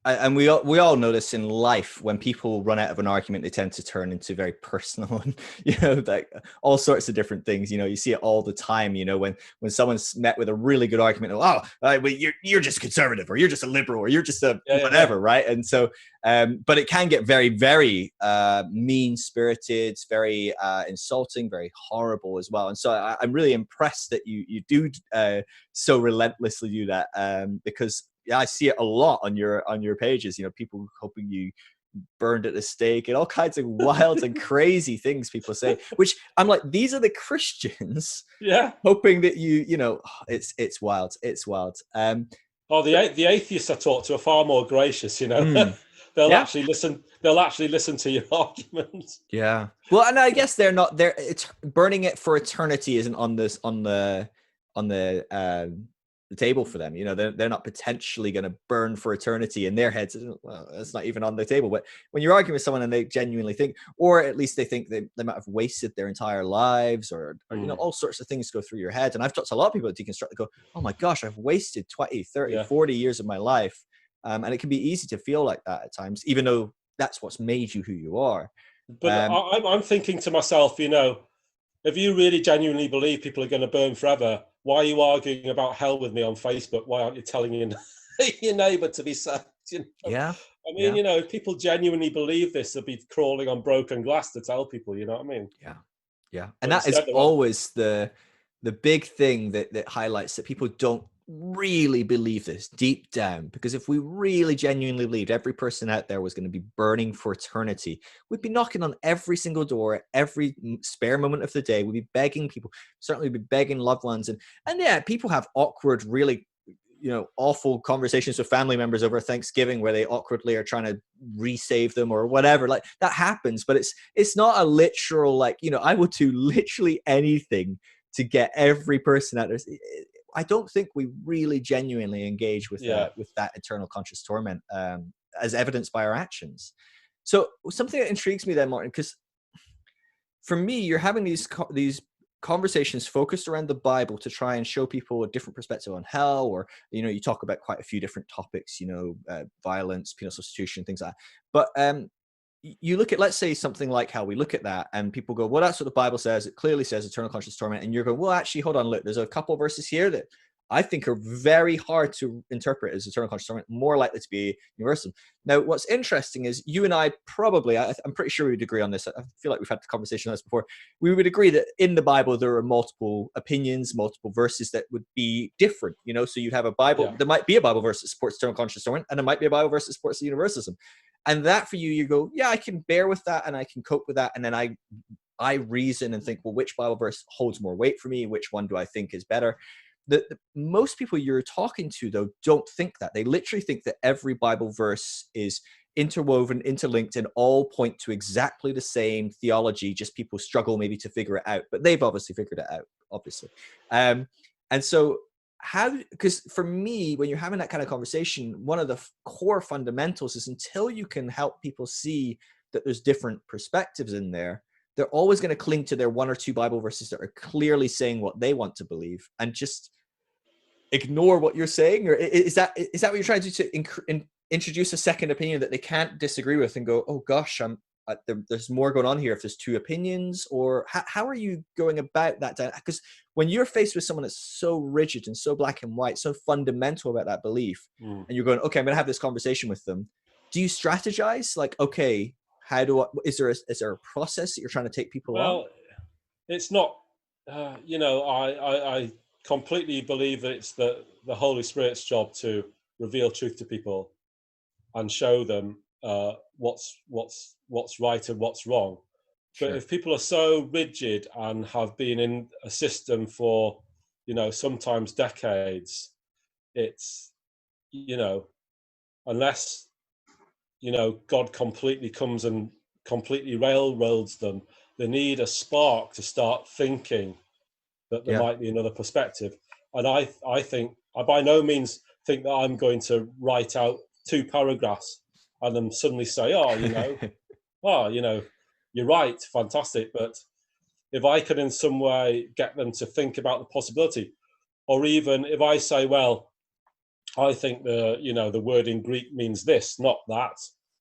And we all know this in life. When people run out of an argument, they tend to turn into very personal, and like all sorts of different things. You see it all the time. When someone's met with a really good argument, you're just conservative, or you're just a liberal, or you're just a whatever, right? And so, but it can get very, very mean-spirited, very insulting, very horrible as well. And so I'm really impressed that you do so relentlessly do that, because I see it a lot on your pages. People hoping you burned at the stake and all kinds of wild and crazy things people say. Which I'm like, these are the Christians, hoping that it's wild. It's wild. The atheists I talk to are far more gracious. They'll actually listen. They'll actually listen to your arguments. Yeah. Well, and I guess they're not there. It's burning it for eternity isn't on the the table for them. You know, they're not potentially going to burn for eternity in their heads. Well, it's not even on the table. But when you're arguing with someone and they genuinely think, or at least they think they might have wasted their entire lives, or you know, all sorts of things go through your head. And I've talked to a lot of people that deconstruct that go, oh my gosh, I've wasted 20, 30, 40 years of my life. And it can be easy to feel like that at times, even though that's what's made you who you are. But I'm thinking to myself, you know, if you really genuinely believe people are going to burn forever, why are you arguing about hell with me on Facebook? Why aren't you telling your neighbor to be saved? You know? Yeah. I mean, you know, if people genuinely believe this, they'll be crawling on broken glass to tell people, you know what I mean? Yeah. Yeah. And that is always the big thing that highlights that people don't really believe this deep down, because if we really genuinely believed every person out there was going to be burning for eternity, we'd be knocking on every single door, every spare moment of the day. We'd be begging people, certainly be begging loved ones. And yeah, people have awkward, really, you know, awful conversations with family members over Thanksgiving where they awkwardly are trying to resave them or whatever. Like, that happens, but it's not a literal, like, you know, I will do literally anything to get every person out there. I don't think we really genuinely engage with that eternal conscious torment, as evidenced by our actions. So something that intrigues me then, Martin, because for me, you're having these conversations focused around the Bible to try and show people a different perspective on hell, or, you know, you talk about quite a few different topics, you know, violence, penal substitution, things like that. But you look at, let's say, something like hell. We look at that and people go, well, that's what the Bible says. It clearly says eternal conscious torment. And you're going, well, actually, hold on, look, there's a couple of verses here that I think are very hard to interpret as eternal conscious torment, more likely to be universal. Now, what's interesting is you and I probably, I'm pretty sure we would agree on this. I feel like we've had the conversation on this before. We would agree that in the Bible, there are multiple opinions, multiple verses that would be different, you know? So you'd have a Bible, there might be a Bible verse that supports eternal conscious torment, and there might be a Bible verse that supports the universalism. And that for you go, yeah, I can bear with that and I can cope with that. And then I reason and think, well, which Bible verse holds more weight for me? Which one do I think is better? Most people you're talking to, though, don't think that. They literally think that every Bible verse is interwoven, interlinked, and all point to exactly the same theology. Just people struggle maybe to figure it out, but they've obviously figured it out, obviously. And so because for me, when you're having that kind of conversation, one of the core fundamentals is until you can help people see that there's different perspectives in there, they're always going to cling to their one or two Bible verses that are clearly saying what they want to believe and just ignore what you're saying. Or is that what you're trying to do, to introduce a second opinion that they can't disagree with and go, oh gosh, there's more going on here if there's two opinions? Or how are you going about that? Because when you're faced with someone that's so rigid and so black and white, so fundamental about that belief, and you're going, okay, I'm going to have this conversation with them, do you strategize? Like, okay, is there a process that you're trying to take people on? Well, it's not, you know, I completely believe that it's the Holy Spirit's job to reveal truth to people and show them what's right and what's wrong. But if people are so rigid and have been in a system for, you know, sometimes decades, it's, you know, unless, you know, God completely comes and completely railroads them, they need a spark to start thinking that there might be another perspective. And I think, I by no means think that I'm going to write out 2 paragraphs and then suddenly say, oh, you know, you're right, fantastic. But if I could in some way get them to think about the possibility, or even if I say, well, I think the word in Greek means this, not that.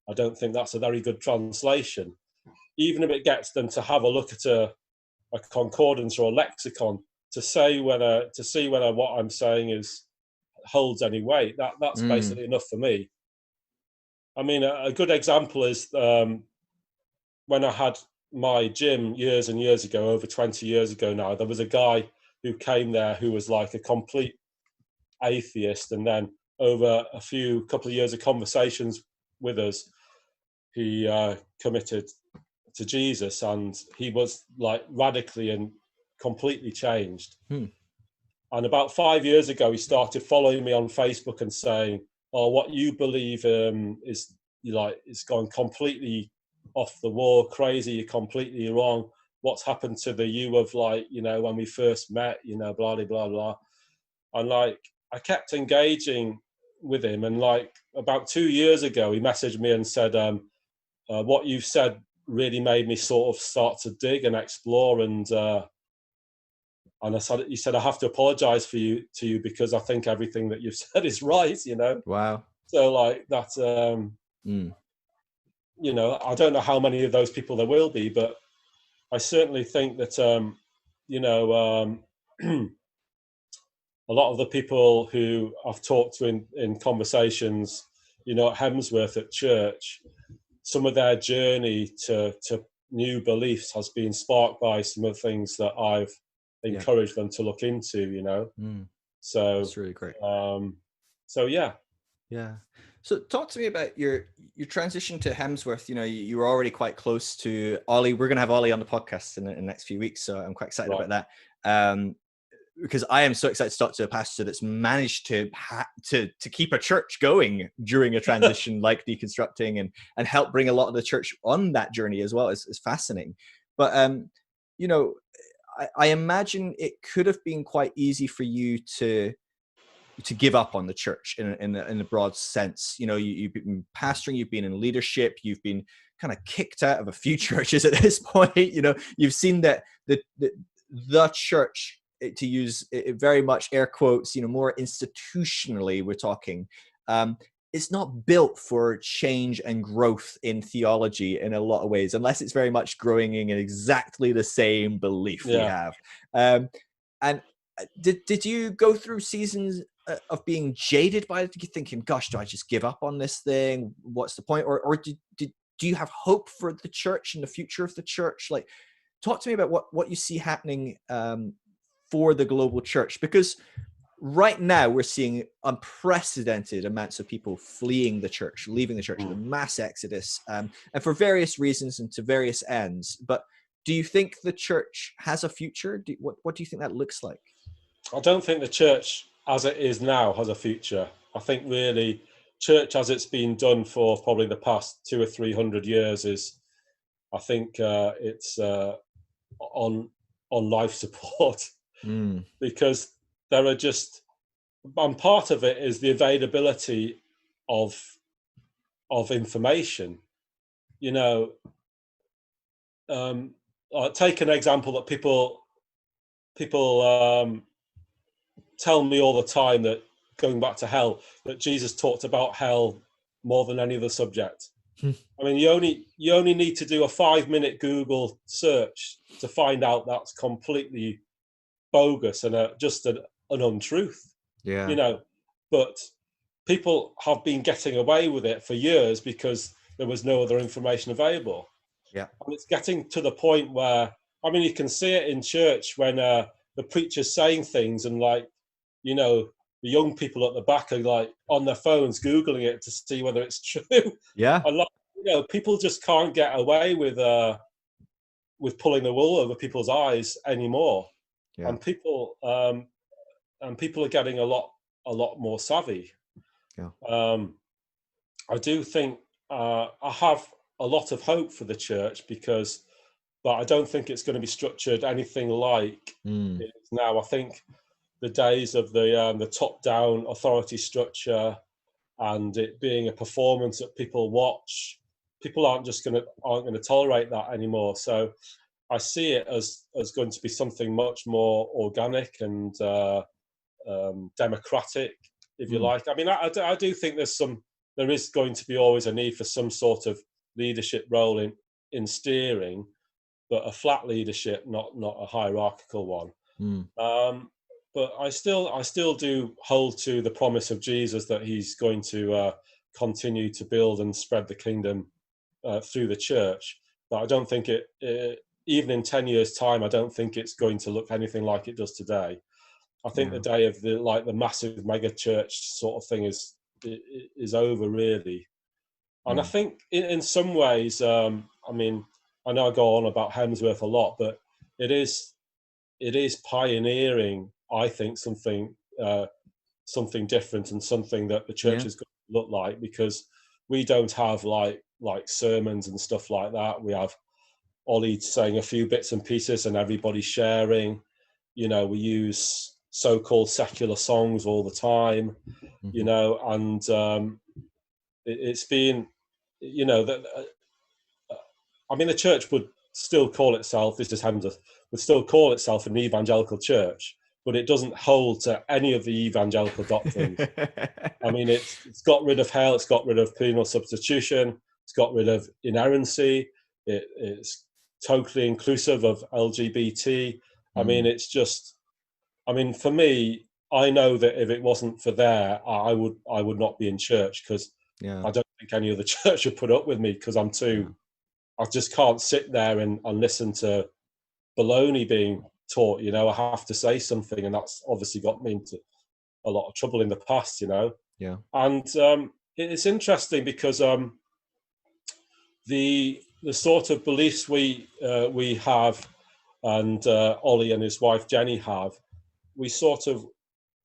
I don't think that's a very good translation. Even if it gets them to have a look at a concordance or a lexicon to see whether what I'm saying holds any weight, that's basically enough for me. I mean, a good example is when I had my gym years and years ago, over 20 years ago now, there was a guy who came there who was like a complete atheist, and then over a couple of years of conversations with us, he committed to Jesus, and he was like radically and completely changed. And about 5 years ago, he started following me on Facebook and saying, oh, what you believe is it's gone completely off the wall, crazy, you're completely wrong. What's happened to the you of, like, you know, when we first met, you know, blah, blah, blah, blah. And like, I kept engaging with him, and like about 2 years ago, he messaged me and said, "What you've said really made me sort of start to dig and explore." And he said, "I have to apologize to you because I think everything that you've said is right." You know. Wow. So like that. You know, I don't know how many of those people there will be, but I certainly think that you know. A lot of the people who I've talked to in conversations, you know, at Hemsworth at church, some of their journey to new beliefs has been sparked by some of the things that I've encouraged them to look into, you know. So that's really great. So yeah. So talk to me about your transition to Hemsworth. You know, you were already quite close to Ollie. We're going to have Ollie on the podcast in the next few weeks, so I'm quite excited about that. Because I am so excited to talk to a pastor that's managed to keep a church going during a transition like deconstructing and help bring a lot of the church on that journey as well. Is fascinating. But you know, I imagine it could have been quite easy for you to give up on the church in the broad sense. You know, you've been pastoring, you've been in leadership, you've been kind of kicked out of a few churches at this point. You know, you've seen that the church, to use it very much air quotes, you know, more institutionally we're talking, it's not built for change and growth in theology in a lot of ways, unless it's very much growing in exactly the same belief we have. And did you go through seasons of being jaded by it, thinking, gosh, do I just give up on this thing? What's the point? Or do you have hope for the church and the future of the church? Like, talk to me about what you see happening for the global church, because right now we're seeing unprecedented amounts of people fleeing the church, leaving the church, the mass exodus, and for various reasons and to various ends. But do you think the church has a future? What do you think that looks like? I don't think the church as it is now has a future. I think really church as it's been done for probably the past 200 or 300 years is, I think it's on life support because there are just, and part of it is the availability of information. You know, take an example that people tell me all the time, that going back to hell, that Jesus talked about hell more than any other subject. I mean, you only need to do a 5-minute Google search to find out that's completely bogus and just an untruth. You know, but people have been getting away with it for years because there was no other information available. And it's getting to the point where, I mean, you can see it in church when the preacher's saying things and, like, you know, the young people at the back are like on their phones Googling it to see whether it's true. A lot, you know, people just can't get away with pulling the wool over people's eyes anymore. And people are getting a lot more savvy. I do think I have a lot of hope for the church but I don't think it's going to be structured anything like it is now. I think the days of the top-down authority structure and it being a performance that people watch, people aren't going to tolerate that anymore. So I see it as going to be something much more organic and democratic, if you like. I mean, I do think there is going to be always a need for some sort of leadership role in steering, but a flat leadership, not a hierarchical one. But I still do hold to the promise of Jesus that he's going to continue to build and spread the kingdom through the church. But I don't think even in 10 years' time, I don't think it's going to look anything like it does today. I think the day of the massive mega church sort of thing is over, really. And I think in some ways, I mean, I know I go on about Hemsworth a lot, but it is pioneering, I think, something different and something that the church is going to look like, because we don't have like sermons and stuff like that. We have Ollie saying a few bits and pieces and everybody sharing. You know, we use so-called secular songs all the time, you know, and it's been, you know, that I mean, the church would still call itself, this is Hemsworth, would still call itself an evangelical church, but it doesn't hold to any of the evangelical doctrines. I mean, it's got rid of hell, it's got rid of penal substitution, it's got rid of inerrancy, it's totally inclusive of LGBT. I mean, it's just, I mean, for me, I know that if it wasn't for there, I would not be in church, because I don't think any other church would put up with me, because I'm too, I just can't sit there and listen to baloney being taught, you know. I have to say something, and that's obviously got me into a lot of trouble in the past, you know. Yeah. And it's interesting because the sort of beliefs we have, and Ollie and his wife Jenny have, we sort of,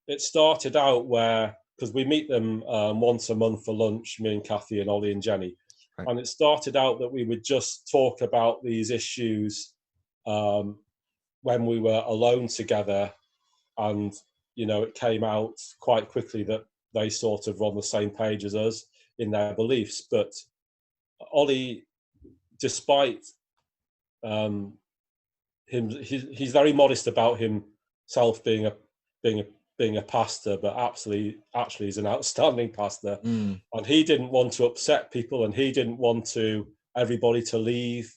it started out where, because we meet them once a month for lunch, me and Kathy and Ollie and Jenny. Right. And it started out that we would just talk about these issues when we were alone together, and you know, it came out quite quickly that they sort of were on the same page as us in their beliefs. But Ollie, despite he's very modest about himself being a pastor, but actually he's an outstanding pastor. And he didn't want to upset people, and he didn't want everybody to leave,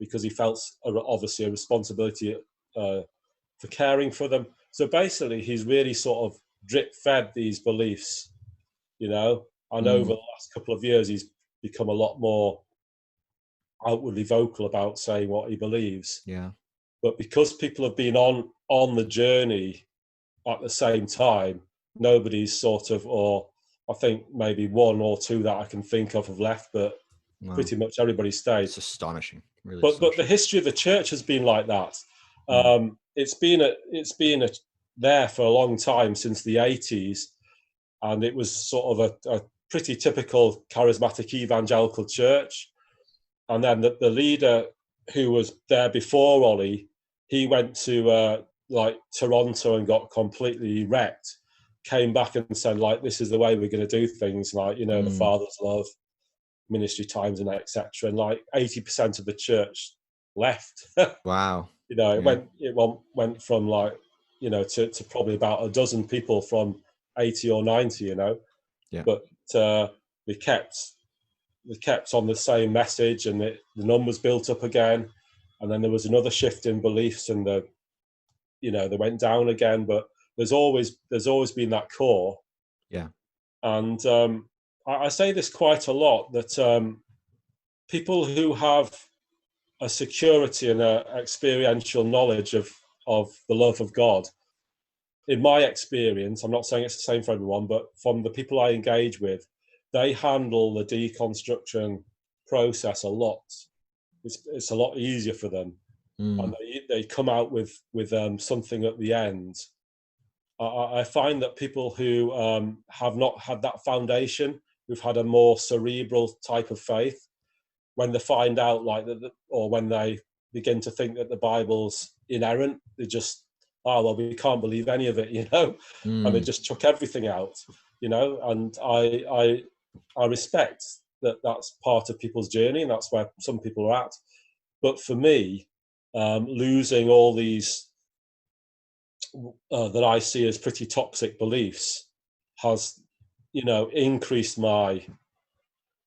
because he felt obviously a responsibility for caring for them. So basically, he's really sort of drip fed these beliefs, you know. And over the last couple of years, he's become a lot more outwardly vocal about saying what he believes. Yeah. But because people have been on the journey at the same time, nobody's sort of, or I think maybe one or two that I can think of have left, but pretty much everybody stayed. It's astonishing, really. But the history of the church has been like that. It's been there for a long time, since the 80s, and it was sort of a pretty typical charismatic evangelical church. And then the leader who was there before Ollie, he went to like Toronto and got completely wrecked, came back and said, like, this is the way we're going to do things, like, you know, the Father's love, ministry times, and etc. And like 80% of the church left. Wow. You know, it went from like, you know, to probably about a dozen people from 80 or 90, you know. Yeah. But they kept on the same message, and the numbers built up again. And then there was another shift in beliefs, and they went down again. But there's always been that core. Yeah. And I say this quite a lot, that people who have a security and a experiential knowledge of the love of God, in my experience, I'm not saying it's the same for everyone, but from the people I engage with, they handle the deconstruction process a lot. It's a lot easier for them, and they come out with something at the end. I find that people who have not had that foundation, who've had a more cerebral type of faith, when they find out like that, or when they begin to think that the Bible's inerrant, they just, oh well, we can't believe any of it, you know, and they just chuck everything out, you know. And I respect that that's part of people's journey, and that's where some people are at. But for me, losing all these that I see as pretty toxic beliefs has, you know, increased my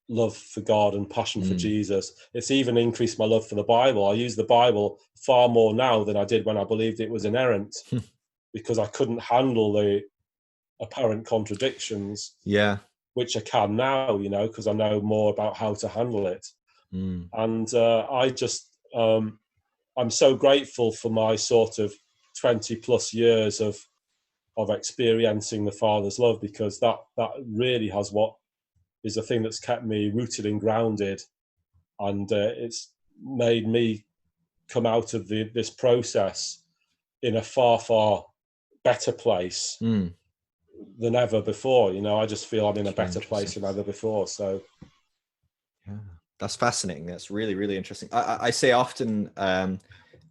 love for God and passion for Jesus. It's even increased my love for the Bible. I use the Bible far more now than I did when I believed it was inerrant, because I couldn't handle the apparent contradictions. Yeah. Which I can now, you know, because I know more about how to handle it. And I just, I'm so grateful for my sort of 20 plus years of experiencing the Father's love, because that really has what is the thing that's kept me rooted and grounded, and it's made me come out of this process in a far better place than ever before. You know, I just feel I'm in a better place than ever before. So yeah, that's fascinating. That's really, really interesting. I say often,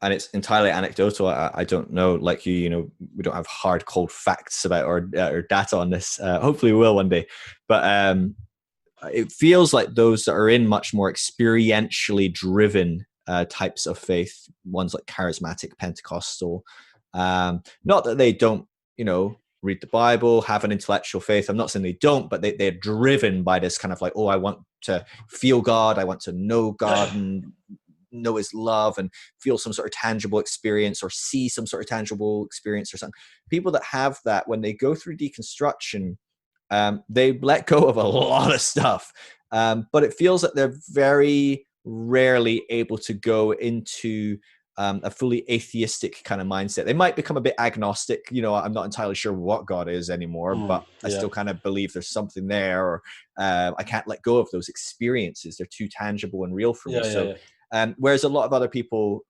and it's entirely anecdotal. I don't know, like you, we don't have hard, cold facts about or data on this. Hopefully we will one day. But it feels like those that are in much more experientially driven types of faith, ones like charismatic, Pentecostal, not that they don't, read the Bible, have an intellectual faith. I'm not saying they don't, but they're driven by this kind of like, oh, I want to feel God. I want to know God and know his love and feel some sort of tangible experience or see some sort of tangible experience or something. People that have that, when they go through deconstruction, they let go of a lot of stuff. But it feels that they're very rarely able to go into a fully atheistic kind of mindset. They might become a bit agnostic. I'm not entirely sure what God is anymore, but I still kind of believe there's something there, or I can't let go of those experiences. They're too tangible and real for me. Whereas a lot of other people,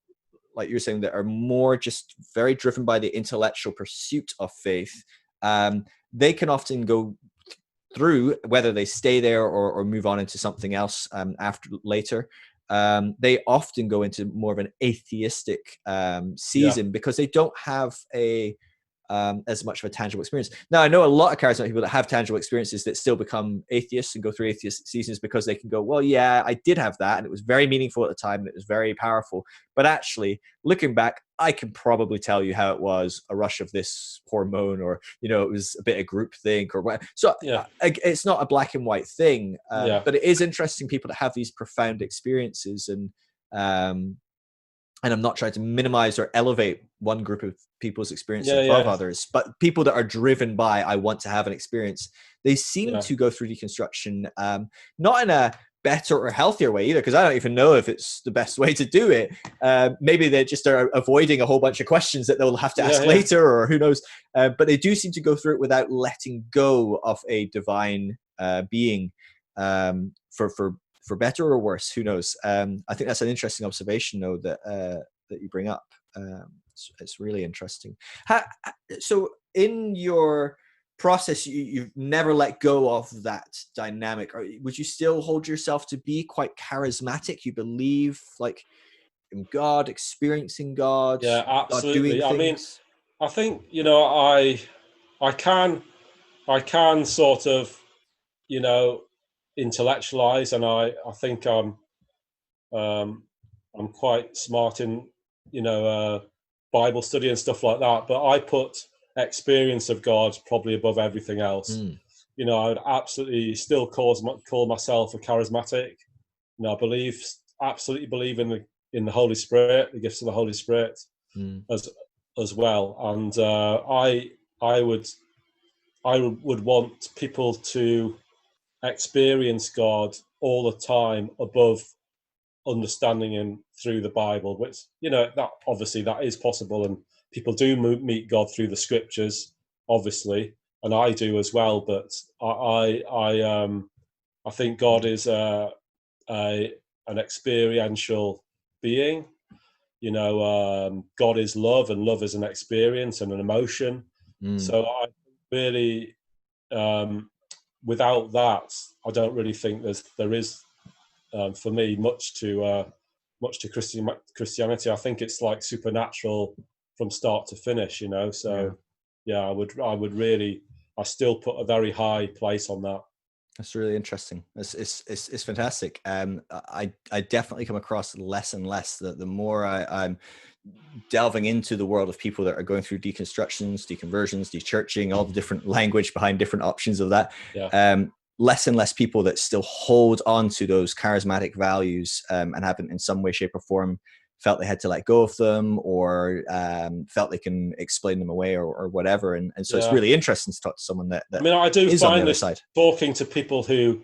like you're saying, that are more just very driven by the intellectual pursuit of faith, they can often go through, whether they stay there or move on into something else later. They often go into more of an atheistic season because they don't have as much of a tangible experience. Now, I know a lot of charismatic people that have tangible experiences that still become atheists and go through atheist seasons because they can go, well, yeah, I did have that, and it was very meaningful at the time, and it was very powerful. But actually, looking back, I can probably tell you how it was a rush of this hormone, or it was a bit of groupthink or what. So it's not a black and white thing, but it is interesting, people that have these profound experiences, and I'm not trying to minimize or elevate one group of people's experience above others, but people that are driven by, I want to have an experience, they seem to go through deconstruction, not in a better or healthier way either, because I don't even know if it's the best way to do it. Maybe they just are avoiding a whole bunch of questions that they'll have to ask later, or who knows. But they do seem to go through it without letting go of a divine being, for better or worse, who knows. I think that's an interesting observation, though, that you bring up. It's really interesting. So in your process, you've never let go of that dynamic. Would you still hold yourself to be quite charismatic? You believe like in God, experiencing God, absolutely. God doing things? I think I can sort of intellectualize, and I think I'm quite smart in Bible study and stuff like that, but I put experience of God probably above everything else. I would absolutely still call myself a charismatic. I absolutely believe in the Holy Spirit, the gifts of the Holy Spirit, as well. And I would want people to experience God all the time above understanding him through the Bible, which that obviously that is possible, and people do meet God through the scriptures, obviously, and I do as well. But I think God is an experiential being. God is love, and love is an experience and an emotion. So I really, without that, I don't really think there is. For me, much to Christianity. I think it's like supernatural from start to finish, So I would still put a very high place on that. That's really interesting. It's fantastic. I definitely come across less and less that the more I'm delving into the world of people that are going through deconstructions, deconversions, dechurching, all the different language behind different options of that. Less and less people that still hold on to those charismatic values, and haven't in some way, shape or form felt they had to let go of them, or felt they can explain them away, or whatever. And so it's really interesting to talk to someone that I do is find on the other this side. Talking to people who,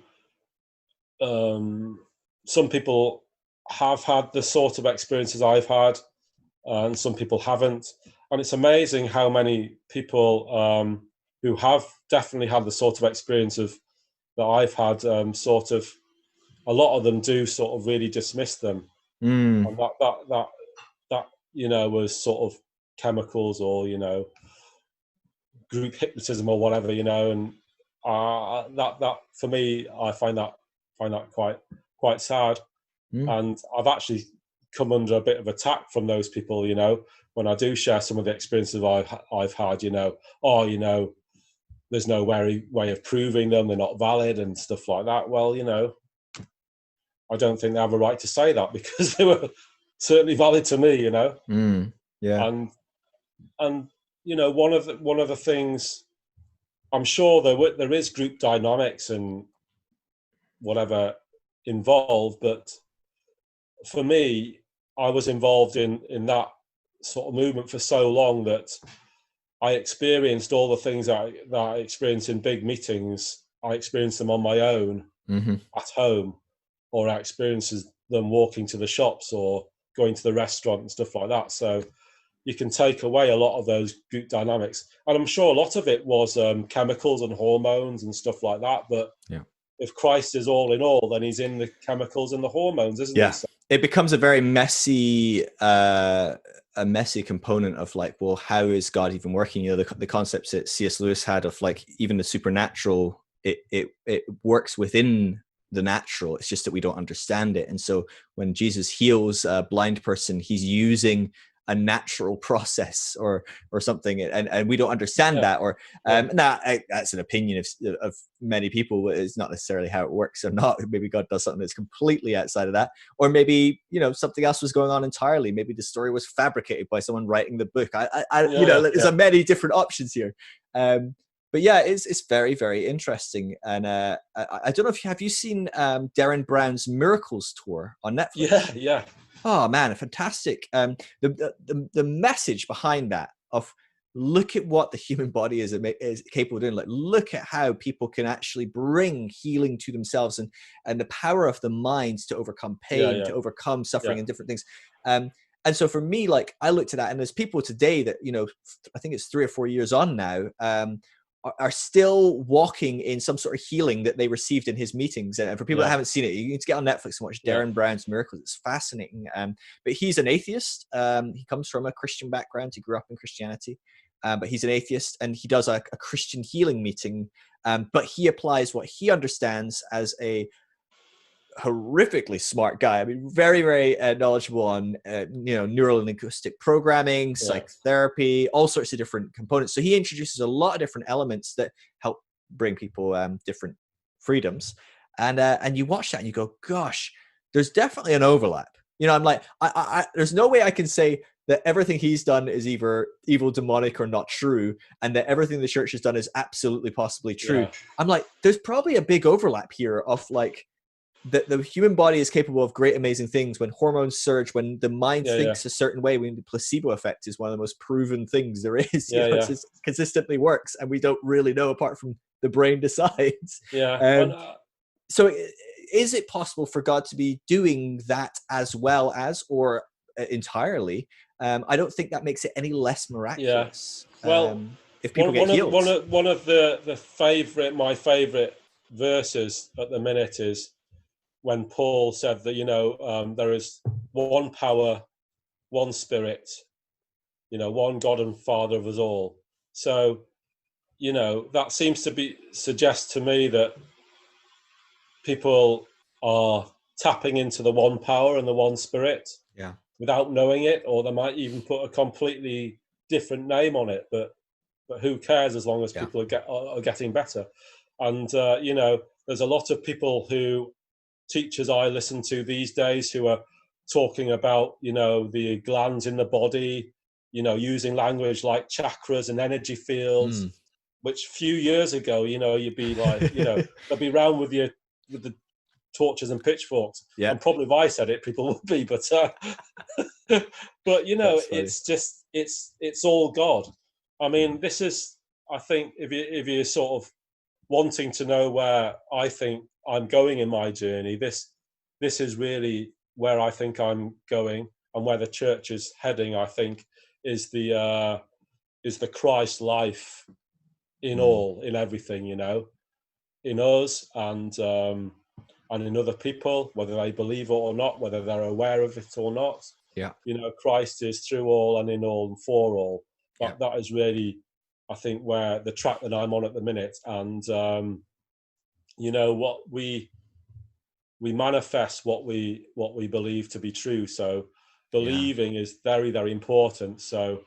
some people have had the sort of experiences I've had, and some people haven't. And it's amazing how many people who have definitely had the sort of experience that I've had, sort of, a lot of them do sort of really dismiss them, and that was sort of chemicals, or group hypnotism or whatever, and that for me, I find that quite sad. And I've actually come under a bit of attack from those people, you know, when I do share some of the experiences I've had, you know, there's no way of proving them, they're not valid and stuff like that. Well, you know, I don't think they have a right to say that, because they were certainly valid to me, you know. Yeah. And you know, one of the things, I'm sure there is group dynamics and whatever involved, but for me, I was involved in that sort of movement for so long that I experienced all the things that I experienced in big meetings. I experienced them on my own at home, or I experienced them walking to the shops or going to the restaurant and stuff like that. So you can take away a lot of those group dynamics. And I'm sure a lot of it was chemicals and hormones and stuff like that. But if Christ is all in all, then he's in the chemicals and the hormones, isn't he? So it becomes a very messy component of like, well, how is God even working? You know, the concepts that C.S. Lewis had of like, even the supernatural, it works within the natural. It's just that we don't understand it. And so when Jesus heals a blind person, he's using a natural process or something, and we don't understand that. Or that's an opinion of many people. It's not necessarily how it works or not. Maybe God does something that's completely outside of that, or maybe, you know, something else was going on entirely. Maybe the story was fabricated by someone writing the book. There's many different options here. But yeah, it's very, very interesting. And I don't know have you seen Darren Brown's Miracles tour on Netflix? Yeah. Oh man, fantastic. The message behind that of look at what the human body is capable of doing. Like, look at how people can actually bring healing to themselves, and the power of the mind to overcome pain, to overcome suffering and different things. And so for me, like, I looked at that, and there's people today that, you know, I think it's 3 or 4 years on now, are still walking in some sort of healing that they received in his meetings. And for people that haven't seen it, you need to get on Netflix and watch Darren Brown's Miracles. It's fascinating. But he's an atheist. He comes from a Christian background. He grew up in Christianity, but he's an atheist, and he does a Christian healing meeting. But he applies what he understands as a horrifically smart guy. I mean, very, very knowledgeable on neuro-linguistic programming, psychotherapy, all sorts of different components. So he introduces a lot of different elements that help bring people different freedoms. And you watch that and you go, gosh, there's definitely an overlap. You know, I'm like, I there's no way I can say that everything he's done is either evil, demonic, or not true, and that everything the church has done is absolutely possibly true. I'm like, there's probably a big overlap here of like, the human body is capable of great, amazing things when hormones surge, when the mind thinks a certain way, when the placebo effect is one of the most proven things there is. It consistently works, and we don't really know apart from the brain decides. So is it possible for God to be doing that as well as, or entirely? I don't think that makes it any less miraculous. Well, if people get healed. One of my favorite verses at the minute is when Paul said that, you know, there is one power, one spirit, you know, one God and Father of us all. So, you know, that seems to suggest to me that people are tapping into the one power and the one spirit without knowing it, or they might even put a completely different name on it, but who cares, as long as people are getting better. And, you know, there's a lot of people teachers I listen to these days who are talking about, you know, the glands in the body, you know, using language like chakras and energy fields, which a few years ago, you know, you'd be like, you know, they'll be around with the torches and pitchforks. And probably if I said it, people would be, but but you know, it's just, it's all God. I mean, this is, I think if you're sort of wanting to know where I think I'm going in my journey, this is really where I think I'm going, and where the church is heading, I think, is the Christ life in all, in everything, you know, in us and in other people, whether they believe it or not, whether they're aware of it or not. You know, Christ is through all and in all and for all. That is really, I think, where the track that I'm on at the minute. And you know, what we manifest what we believe to be true. So believing is very, very important. So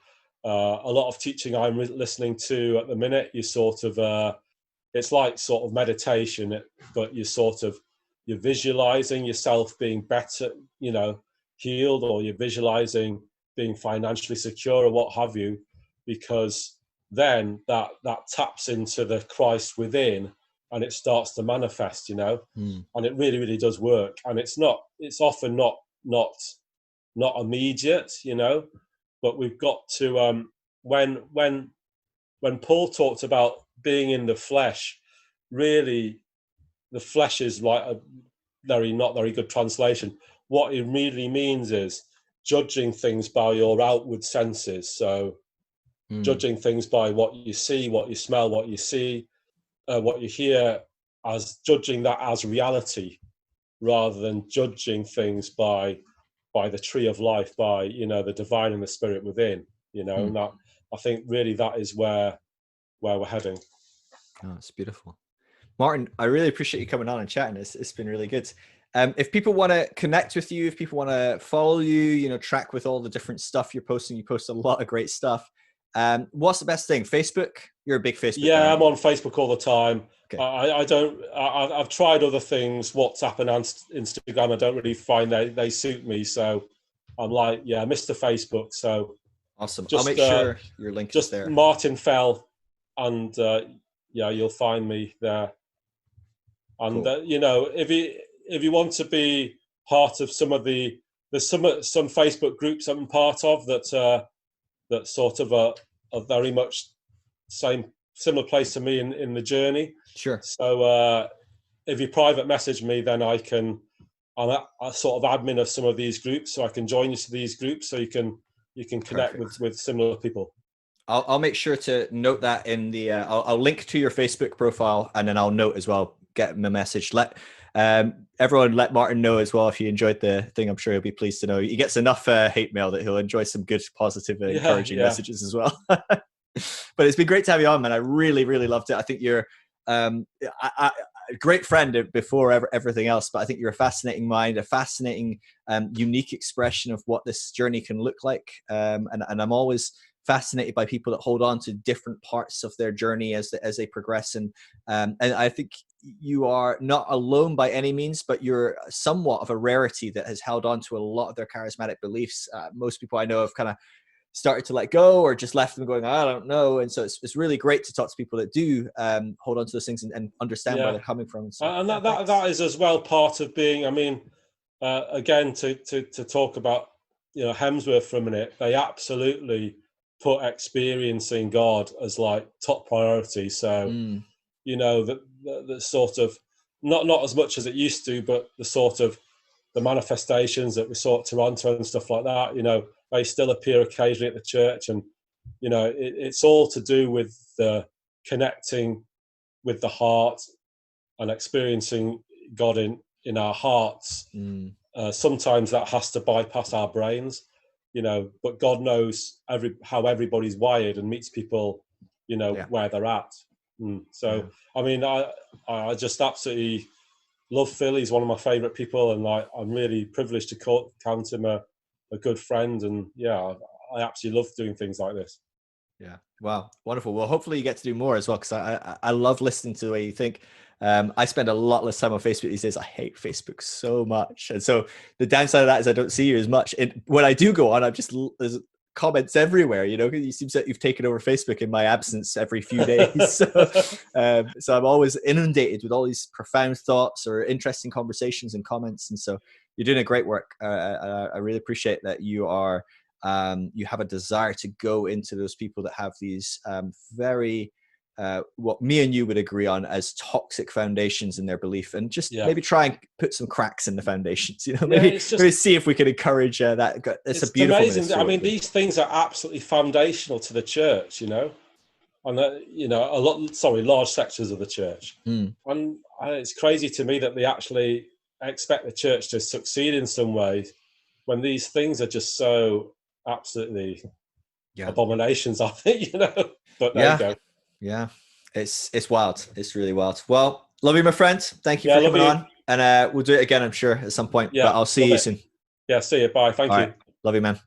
a lot of teaching I'm listening to at the minute, you sort of, it's like sort of meditation, but you're visualizing yourself being better, you know, healed, or you're visualizing being financially secure or what have you, because then that taps into the Christ within, and it starts to manifest, you know. And it really, really does work. And it's often not immediate, you know, but we've got to, when Paul talked about being in the flesh, really the flesh is like a not very good translation. What it really means is judging things by your outward senses. So judging things by what you see, what you smell, what you see, what you hear, as judging that as reality, rather than judging things by the tree of life, by, you know, the divine and the spirit within, you know. And that, I think really that is where we're heading. Oh, it's beautiful. Martin, I really appreciate you coming on and chatting. It's been really good. If people want to connect with you, if people want to follow you, you know, track with all the different stuff you're posting, you post a lot of great stuff. What's the best thing? Facebook? You're a big Facebook guy. Yeah, I'm on Facebook all the time. Okay. I've tried other things, WhatsApp and Instagram. I don't really find they suit me. So I'm like, yeah, Mr. Facebook. So awesome. I'll make sure your link is there. Martin Fell, and yeah, you'll find me there. And cool. You know, if you want to be part of some of there's some Facebook groups I'm part of that sort of are very much similar place to me in the journey. Sure. So if you private message me, then I'm a sort of admin of some of these groups, so I can join you to these groups, so you can connect with similar people. I'll make sure to note that in the I'll link to your Facebook profile, and then I'll note as well, get him a message. Let everyone, let Martin know as well if you enjoyed the thing. I'm sure he'll be pleased to know. He gets enough hate mail that he'll enjoy some good, positive, encouraging messages as well. But it's been great to have you on, man. I really, really loved it. I think you're a great friend before everything else, but I think you're a fascinating mind, a fascinating, unique expression of what this journey can look like. And I'm always fascinated by people that hold on to different parts of their journey as they progress. And I think you are not alone by any means, but you're somewhat of a rarity that has held on to a lot of their charismatic beliefs. Most people I know have kind of started to let go or just left them going, I don't know. And so it's really great to talk to people that do hold on to those things and understand where they're coming from. So, and that is as well part of being, I mean, again, to talk about, you know, Hemsworth for a minute, they absolutely put experiencing God as like top priority. So, you know, the sort of, not as much as it used to, but the sort of the manifestations that we saw at Toronto and stuff like that, you know, they still appear occasionally at the church. And, you know, it's all to do with the connecting with the heart and experiencing God in our hearts. Sometimes that has to bypass our brains, you know, but God knows how everybody's wired and meets people, you know, where they're at. So, I mean, I just absolutely love Phil. He's one of my favorite people, and like, I'm really privileged to count him a good friend. And yeah, I absolutely love doing things like this. Yeah. Wow. Wonderful. Well, hopefully you get to do more as well, because I love listening to the way you think. I spend a lot less time on Facebook these days. I hate Facebook so much. And so the downside of that is I don't see you as much. When I do go on, there's comments everywhere, you know, because it seems that you've taken over Facebook in my absence every few days. So I'm always inundated with all these profound thoughts or interesting conversations and comments. And so you're doing a great work. I really appreciate that you are, you have a desire to go into those people that have these very, what me and you would agree on as toxic foundations in their belief, and just maybe try and put some cracks in the foundations, you know, maybe see if we can encourage that. It's a beautiful amazing. ministry. I mean, these things are absolutely foundational to the church, you know, and you know, large sections of the church. And it's crazy to me that they actually expect the church to succeed in some way when these things are just so absolutely abominations, I think, you know. But there you go. Yeah, it's wild. It's really wild. Well, love you, my friend. Thank you for coming on, and we'll do it again, I'm sure, at some point. But I'll see you soon. Yeah, see you. Bye. Thank you. Love you, man.